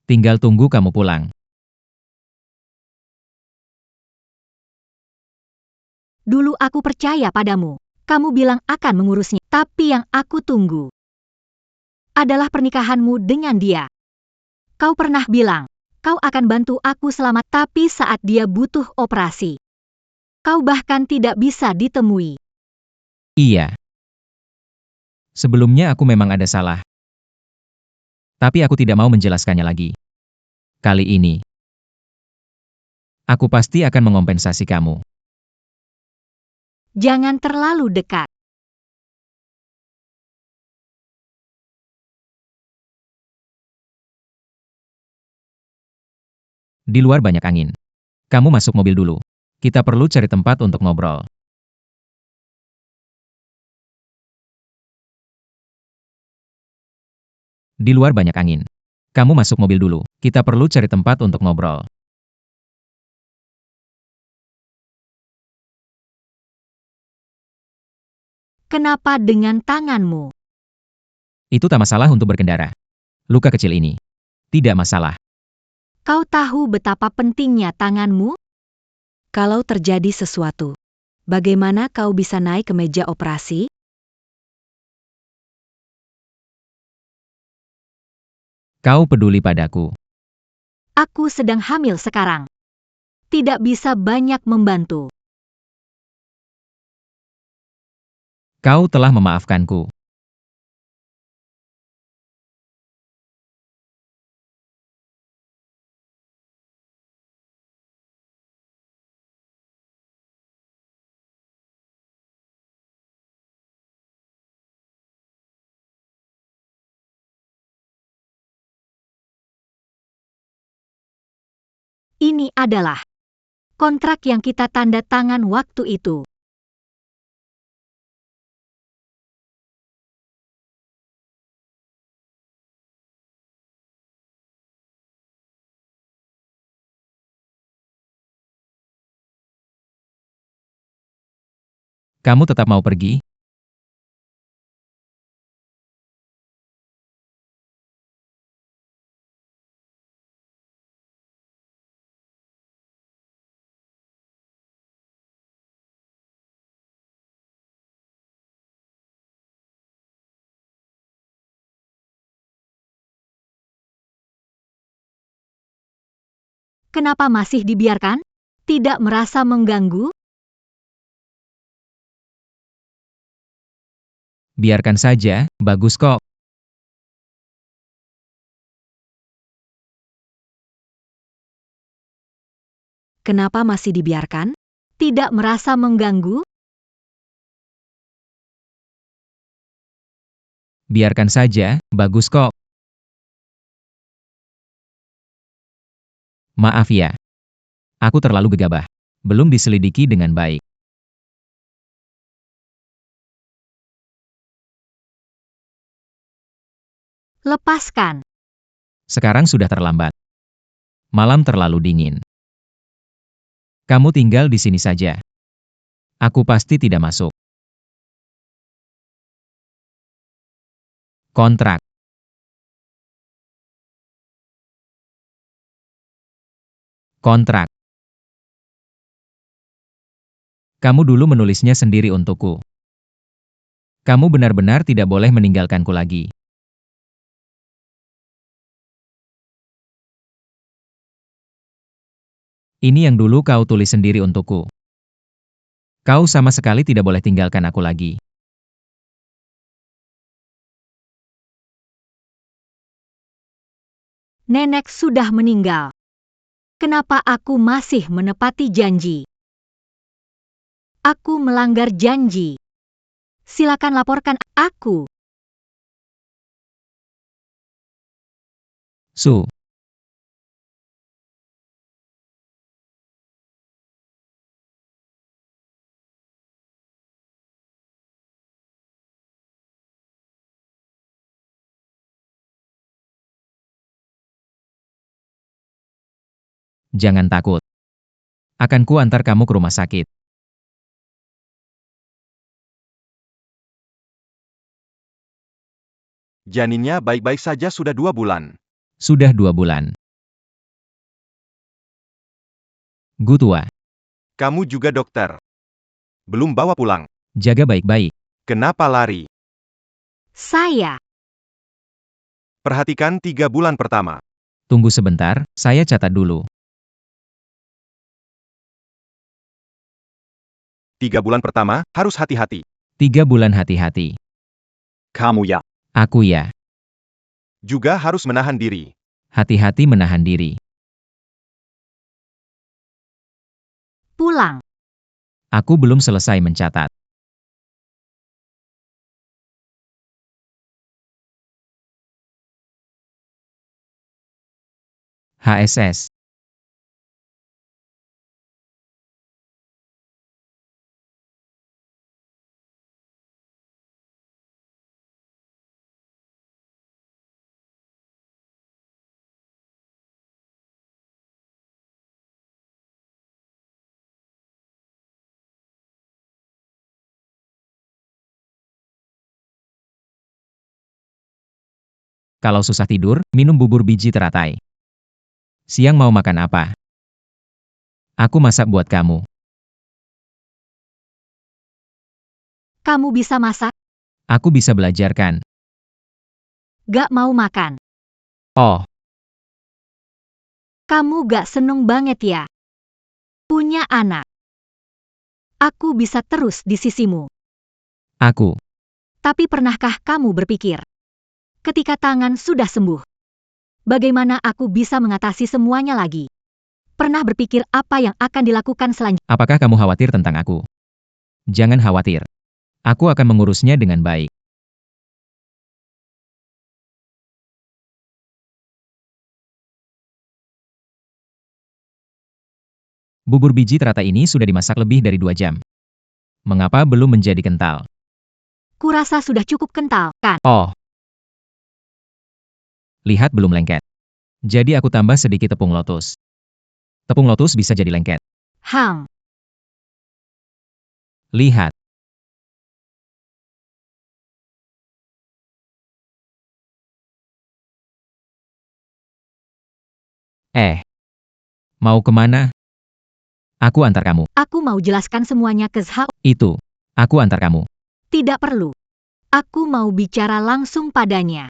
Speaker 2: Tinggal tunggu kamu pulang.
Speaker 3: Dulu aku percaya padamu. Kamu bilang akan mengurusnya. Tapi yang aku tunggu adalah pernikahanmu dengan dia. Kau pernah bilang, kau akan bantu aku selamat, tapi saat dia butuh operasi, kau bahkan tidak bisa ditemui.
Speaker 2: Iya. Sebelumnya aku memang ada salah. Tapi aku tidak mau menjelaskannya lagi. Kali ini, aku pasti akan mengompensasi kamu.
Speaker 3: Jangan terlalu dekat.
Speaker 2: Di luar banyak angin. Kamu masuk mobil dulu. Kita perlu cari tempat untuk ngobrol. Di luar banyak angin. Kamu masuk mobil dulu. Kita perlu cari tempat untuk ngobrol.
Speaker 3: Kenapa dengan tanganmu?
Speaker 2: Itu tak masalah untuk berkendara. Luka kecil ini. Tidak masalah.
Speaker 3: Kau tahu betapa pentingnya tanganmu?
Speaker 5: Kalau terjadi sesuatu, bagaimana kau bisa naik ke meja operasi?
Speaker 2: Kau peduli padaku.
Speaker 3: Aku sedang hamil sekarang. Tidak bisa banyak membantu.
Speaker 2: Kau telah memaafkanku.
Speaker 3: Ini adalah kontrak yang kita tanda tangan waktu itu.
Speaker 2: Kamu tetap mau pergi?
Speaker 3: Kenapa masih dibiarkan? Tidak merasa mengganggu?
Speaker 2: Biarkan saja, bagus kok.
Speaker 5: Kenapa masih dibiarkan?
Speaker 3: Tidak merasa mengganggu?
Speaker 2: Biarkan saja, bagus kok. Maaf ya. Aku terlalu gegabah. Belum diselidiki dengan baik.
Speaker 3: Lepaskan.
Speaker 2: Sekarang sudah terlambat. Malam terlalu dingin. Kamu tinggal di sini saja. Aku pasti tidak masuk. Kontrak. Kontrak. Kamu dulu menulisnya sendiri untukku. Kamu benar-benar tidak boleh meninggalkanku lagi. Ini yang dulu kau tulis sendiri untukku. Kau sama sekali tidak boleh tinggalkan aku lagi.
Speaker 3: Nenek sudah meninggal. Kenapa aku masih menepati janji? Aku melanggar janji. Silakan laporkan aku.
Speaker 2: Su. Jangan takut. Akan ku antar kamu ke rumah sakit.
Speaker 6: Janinnya baik-baik saja sudah 2 bulan.
Speaker 2: Sudah 2 bulan. Gu tua.
Speaker 6: Kamu juga dokter. Belum bawa pulang.
Speaker 2: Jaga baik-baik.
Speaker 6: Kenapa lari?
Speaker 3: Saya.
Speaker 6: Perhatikan 3 bulan pertama.
Speaker 2: Tunggu sebentar, saya catat dulu.
Speaker 6: 3 bulan pertama, harus hati-hati.
Speaker 2: 3 bulan hati-hati.
Speaker 8: Kamu ya.
Speaker 2: Aku ya.
Speaker 6: Juga harus menahan diri.
Speaker 2: Hati-hati menahan diri.
Speaker 3: Pulang.
Speaker 2: Aku belum selesai mencatat. HSS. Kalau susah tidur, minum bubur biji teratai. Siang mau makan apa? Aku masak buat kamu.
Speaker 3: Kamu bisa masak?
Speaker 2: Aku bisa belajarkan.
Speaker 3: Gak mau makan.
Speaker 2: Oh,
Speaker 3: Kamu gak seneng banget ya? Punya anak. Aku bisa terus di sisimu.
Speaker 2: aku.
Speaker 3: Tapi pernahkah kamu berpikir? Ketika tangan sudah sembuh, bagaimana aku bisa mengatasi semuanya lagi? Pernah berpikir apa yang akan dilakukan selanjutnya?
Speaker 2: Apakah kamu khawatir tentang aku? Jangan khawatir. Aku akan mengurusnya dengan baik. Bubur biji teratai ini sudah dimasak lebih dari 2 jam. Mengapa belum menjadi kental?
Speaker 3: Kurasa sudah cukup kental, kan?
Speaker 2: Oh. Lihat belum lengket. Jadi aku tambah sedikit tepung lotus. Tepung lotus bisa jadi lengket.
Speaker 3: Hang.
Speaker 2: Lihat. Mau kemana? Aku antar kamu.
Speaker 3: Aku mau jelaskan semuanya ke Zhao.
Speaker 2: Itu. Aku antar kamu.
Speaker 3: Tidak perlu. Aku mau bicara langsung padanya.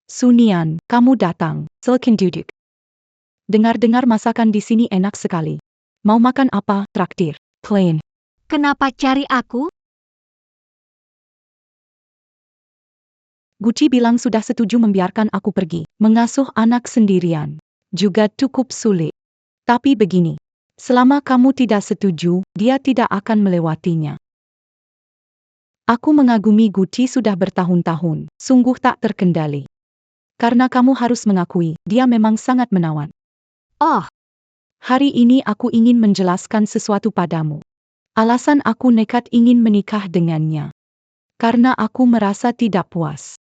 Speaker 9: Sunian, kamu datang. Silakan duduk. Dengar-dengar masakan di sini enak sekali. Mau makan apa? Traktir. Plain.
Speaker 3: Kenapa cari aku?
Speaker 9: Guci bilang sudah setuju membiarkan aku pergi. Mengasuh anak sendirian. Juga cukup sulit. Tapi begini. Selama kamu tidak setuju, dia tidak akan melewatinya. Aku mengagumi Guci sudah bertahun-tahun. Sungguh tak terkendali. Karena kamu harus mengakui, dia memang sangat menawan.
Speaker 3: Oh,
Speaker 9: Hari ini aku ingin menjelaskan sesuatu padamu. Alasan aku nekat ingin menikah dengannya. karena aku merasa tidak puas.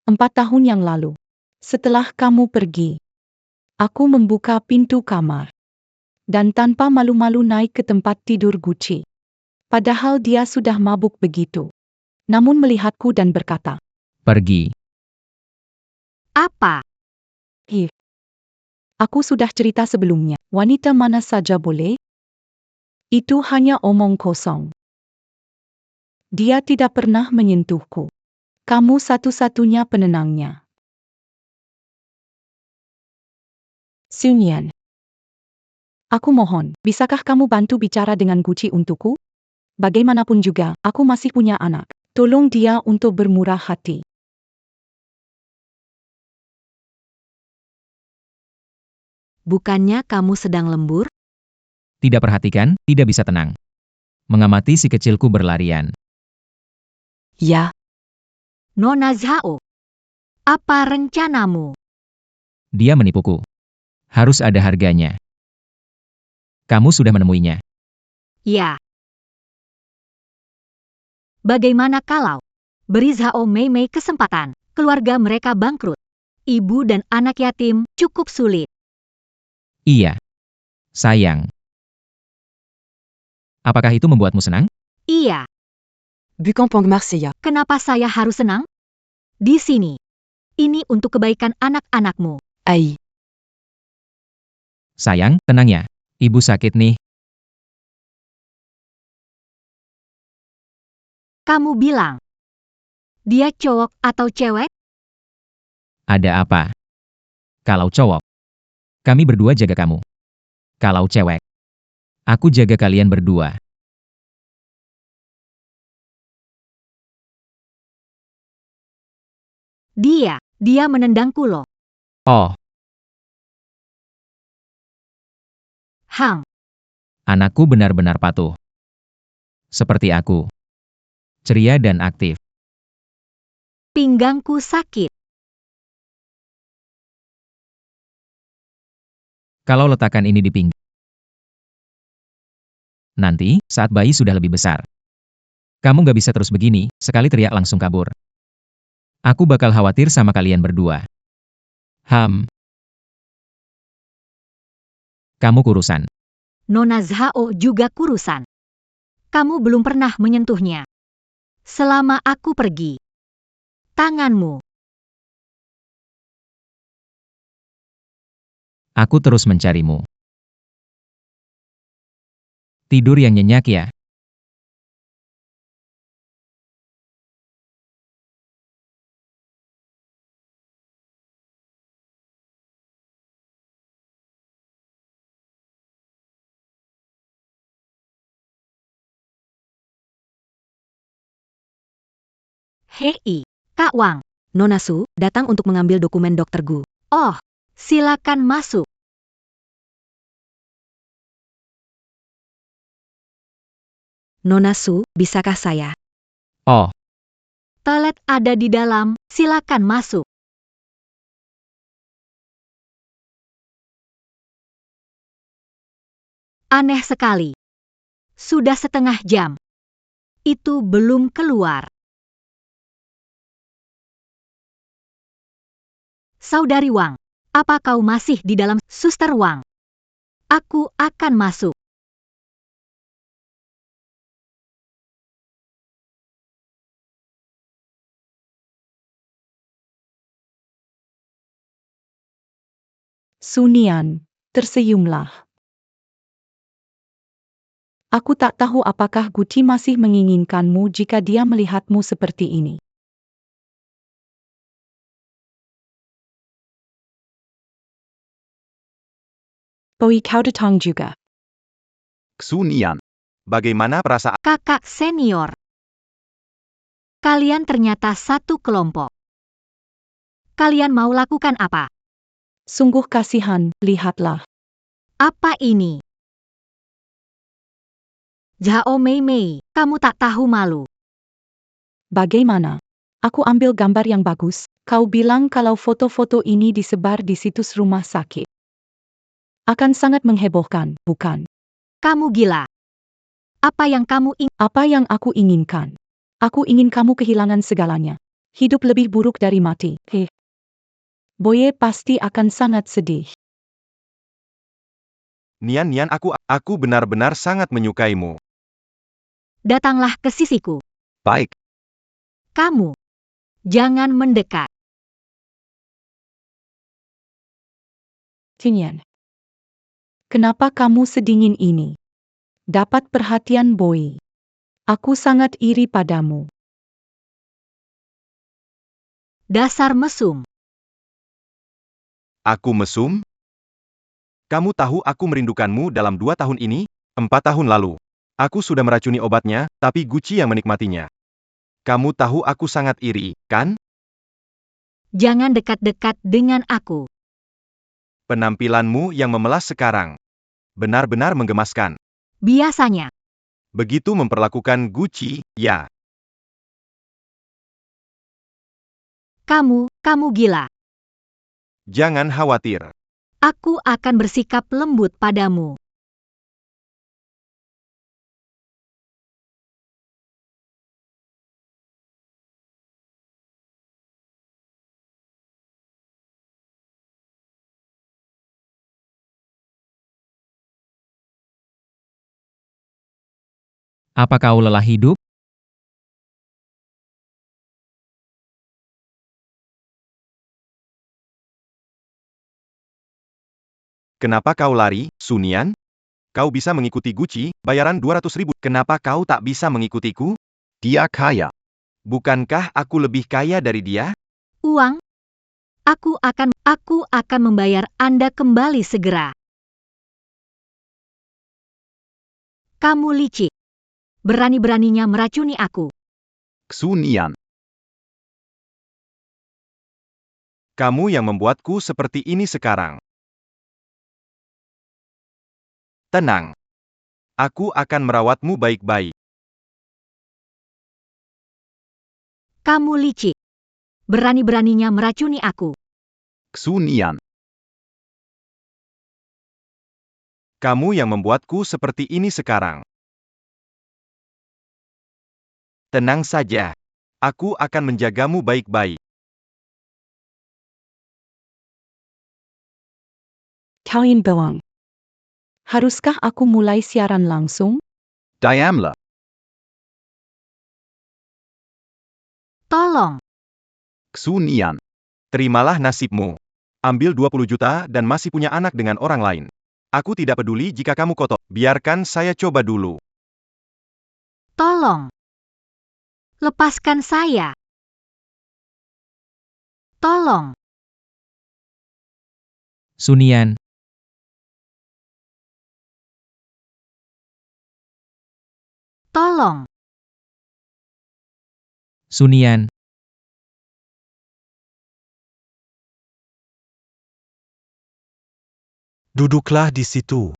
Speaker 9: 4 tahun yang lalu, setelah kamu pergi, aku membuka pintu kamar dan tanpa malu-malu naik ke tempat tidur Gucci. Padahal dia sudah mabuk begitu. Namun melihatku dan berkata,
Speaker 2: Pergi.
Speaker 3: Apa?
Speaker 9: Aku sudah cerita sebelumnya, wanita mana saja boleh? Itu hanya omong kosong. Dia tidak pernah menyentuhku. Kamu satu-satunya penenangnya. Sunyan. Aku mohon, bisakah kamu bantu bicara dengan Gucci untukku? Bagaimanapun juga, aku masih punya anak. Tolong dia untuk bermurah hati.
Speaker 3: Bukannya kamu sedang lembur?
Speaker 2: Tidak perhatikan, tidak bisa tenang. Mengamati si kecilku berlarian.
Speaker 9: Ya,
Speaker 3: Nona Zhao. Apa rencanamu?
Speaker 2: Dia menipuku. Harus ada harganya. Kamu sudah menemuinya.
Speaker 3: Ya. Bagaimana kalau beri Zhao Mei Mei kesempatan? Keluarga mereka bangkrut. Ibu dan anak yatim cukup sulit.
Speaker 2: Iya. Sayang. Apakah itu membuatmu senang?
Speaker 3: Iya.
Speaker 5: Bukampong Marseilla.
Speaker 3: Kenapa saya harus senang? Di sini. Ini untuk kebaikan anak-anakmu.
Speaker 5: Aïe.
Speaker 2: Sayang, tenang ya. Ibu sakit nih.
Speaker 3: Kamu bilang. Dia cowok atau cewek?
Speaker 2: Ada apa? Kalau cowok, kami berdua jaga kamu. Kalau cewek, aku jaga kalian berdua.
Speaker 3: Dia menendangku loh.
Speaker 2: Oh,
Speaker 3: Hang,
Speaker 2: anakku benar-benar patuh. Seperti aku. Ceria dan aktif.
Speaker 3: pinggangku sakit.
Speaker 2: Kalau letakkan ini di pinggang. Nanti, saat bayi sudah lebih besar. Kamu gak bisa terus begini, sekali teriak langsung kabur. Aku bakal khawatir sama kalian berdua. Kamu kurusan.
Speaker 3: Nona Zhao juga kurusan. Kamu belum pernah menyentuhnya. Selama aku pergi. Tanganmu.
Speaker 2: Aku terus mencarimu. Tidur yang nyenyak ya.
Speaker 3: Hei, Kak Wang. Nona Su datang untuk mengambil dokumen Dr. Gu. Oh, silakan masuk. Nona Su, bisakah saya?
Speaker 2: Oh,
Speaker 3: Toilet ada di dalam, silakan masuk. Aneh sekali. Sudah setengah jam. Itu belum keluar. Saudari Wang, apa kau masih di dalam? Suster Wang? Aku akan masuk.
Speaker 9: Sunian, tersenyumlah. Aku tak tahu apakah Gucci masih menginginkanmu jika dia melihatmu seperti ini. Poi kau datang juga.
Speaker 6: Xunian. Bagaimana perasaan?
Speaker 3: Kakak senior. Kalian ternyata satu kelompok. Kalian mau lakukan apa?
Speaker 9: Sungguh kasihan, lihatlah.
Speaker 3: Apa ini? Zhao Mei Mei, kamu tak tahu malu.
Speaker 9: Bagaimana? Aku ambil gambar yang bagus. Kau bilang kalau foto-foto ini disebar di situs rumah sakit. Akan sangat menghebohkan, bukan?
Speaker 3: Kamu gila. Apa yang kamu ingin?
Speaker 9: Apa yang aku inginkan? Aku ingin kamu kehilangan segalanya. Hidup lebih buruk dari mati. Boye pasti akan sangat sedih.
Speaker 6: Nian, aku benar-benar sangat menyukaimu.
Speaker 3: Datanglah ke sisiku.
Speaker 8: Baik.
Speaker 3: Kamu. Jangan mendekat.
Speaker 9: Tinian. Kenapa kamu sedingin ini? Dapat perhatian Boy. Aku sangat iri padamu.
Speaker 3: Dasar mesum.
Speaker 6: Aku mesum? Kamu tahu aku merindukanmu dalam 2 tahun ini? 4 tahun lalu. Aku sudah meracuni obatnya, tapi Gucci yang menikmatinya. Kamu tahu aku sangat iri, kan?
Speaker 3: Jangan dekat-dekat dengan aku.
Speaker 6: Penampilanmu yang memelas sekarang. Benar-benar menggemaskan.
Speaker 3: Biasanya.
Speaker 6: Begitu memperlakukan Gucci, ya.
Speaker 3: Kamu gila.
Speaker 6: Jangan khawatir.
Speaker 3: Aku akan bersikap lembut padamu.
Speaker 2: Apa kau lelah hidup?
Speaker 6: Kenapa kau lari, Sunian? Kau bisa mengikuti Gucci, bayaran 200.000. Kenapa kau tak bisa mengikutiku?
Speaker 8: Dia kaya.
Speaker 6: Bukankah aku lebih kaya dari dia?
Speaker 3: Uang? Aku akan membayar Anda kembali segera. Kamu licik. Berani-beraninya meracuni aku.
Speaker 8: Sunian.
Speaker 6: Kamu yang membuatku seperti ini sekarang. Tenang. Aku akan merawatmu baik-baik.
Speaker 3: Kamu licik. Berani-beraninya meracuni aku.
Speaker 8: Sunian.
Speaker 6: Kamu yang membuatku seperti ini sekarang. Tenang saja. Aku akan menjagamu baik-baik.
Speaker 9: Kalian Bewang. Haruskah aku mulai siaran langsung?
Speaker 8: Diamla.
Speaker 3: Tolong.
Speaker 8: Sunian.
Speaker 6: Terimalah nasibmu. Ambil 20 juta dan masih punya anak dengan orang lain. Aku tidak peduli jika kamu kotor. Biarkan saya coba dulu.
Speaker 3: Tolong. Lepaskan saya. Tolong.
Speaker 2: Sunian.
Speaker 3: Tolong.
Speaker 2: Sunian.
Speaker 1: Duduklah di situ.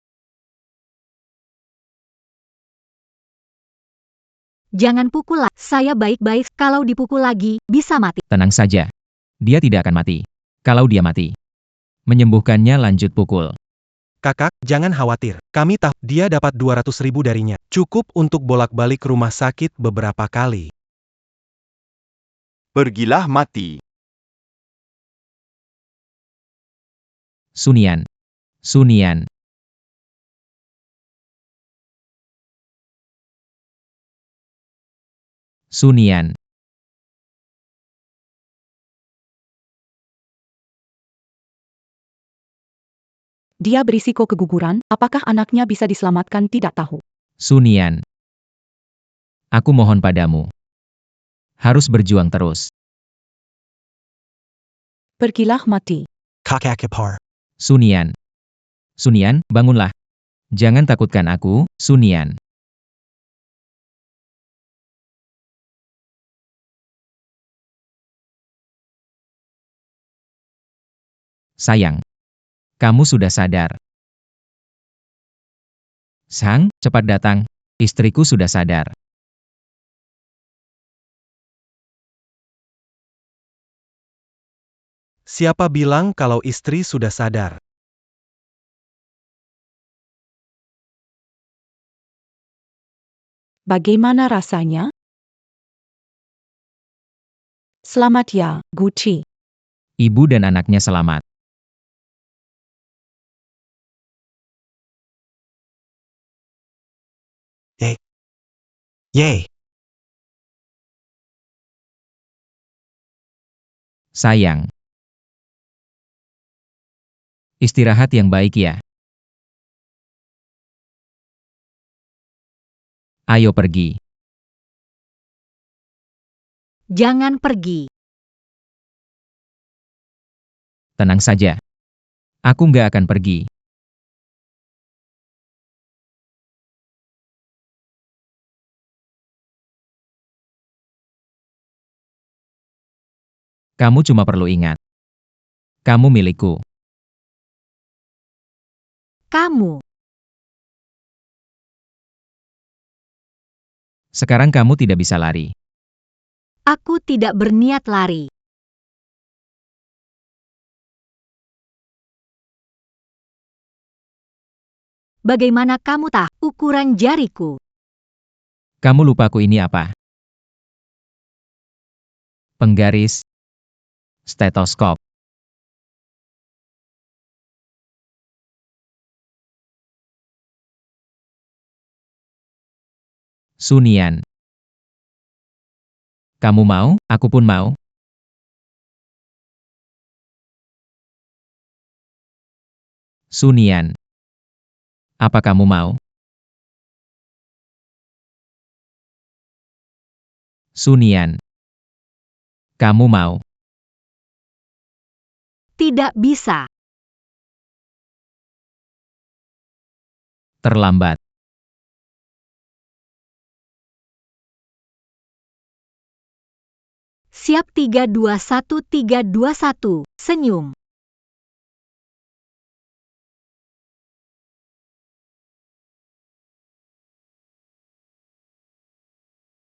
Speaker 3: Jangan pukul lagi. Saya baik-baik. Kalau dipukul lagi, bisa mati.
Speaker 2: Tenang saja. Dia tidak akan mati. Kalau dia mati, menyembuhkannya lanjut pukul.
Speaker 1: Kakak, jangan khawatir. Kami tahu dia dapat 200.000 darinya. Cukup untuk bolak-balik rumah sakit beberapa kali.
Speaker 6: Pergilah mati.
Speaker 2: Sunian. Sunian. Sunian.
Speaker 9: Dia berisiko keguguran, apakah anaknya bisa diselamatkan tidak tahu.
Speaker 2: Sunian. Aku mohon padamu. Harus berjuang terus.
Speaker 9: Pergilah mati.
Speaker 7: Kakakipar.
Speaker 2: Sunian. Sunian, bangunlah. Jangan takutkan aku, Sunian. Sayang. Kamu sudah sadar. Sang, cepat datang. Istriku sudah sadar.
Speaker 1: Siapa bilang kalau istri sudah sadar?
Speaker 9: Bagaimana rasanya? Selamat ya, Gucci.
Speaker 2: Ibu dan anaknya selamat.
Speaker 7: Yay.
Speaker 2: Sayang. Istirahat yang baik ya. Ayo pergi.
Speaker 3: Jangan pergi.
Speaker 2: Tenang saja. Aku nggak akan pergi. Kamu cuma perlu ingat. Kamu milikku.
Speaker 3: Kamu.
Speaker 2: Sekarang kamu tidak bisa lari.
Speaker 3: Aku tidak berniat lari. Bagaimana kamu tahu ukuran jariku?
Speaker 2: Kamu lupa aku ini apa? Penggaris. Stetoskop. Sunian. Kamu mau, aku pun mau. Sunian. Apa kamu mau? Sunian. Kamu mau?
Speaker 3: Tidak bisa.
Speaker 2: Terlambat.
Speaker 3: Siap 321 321. Senyum.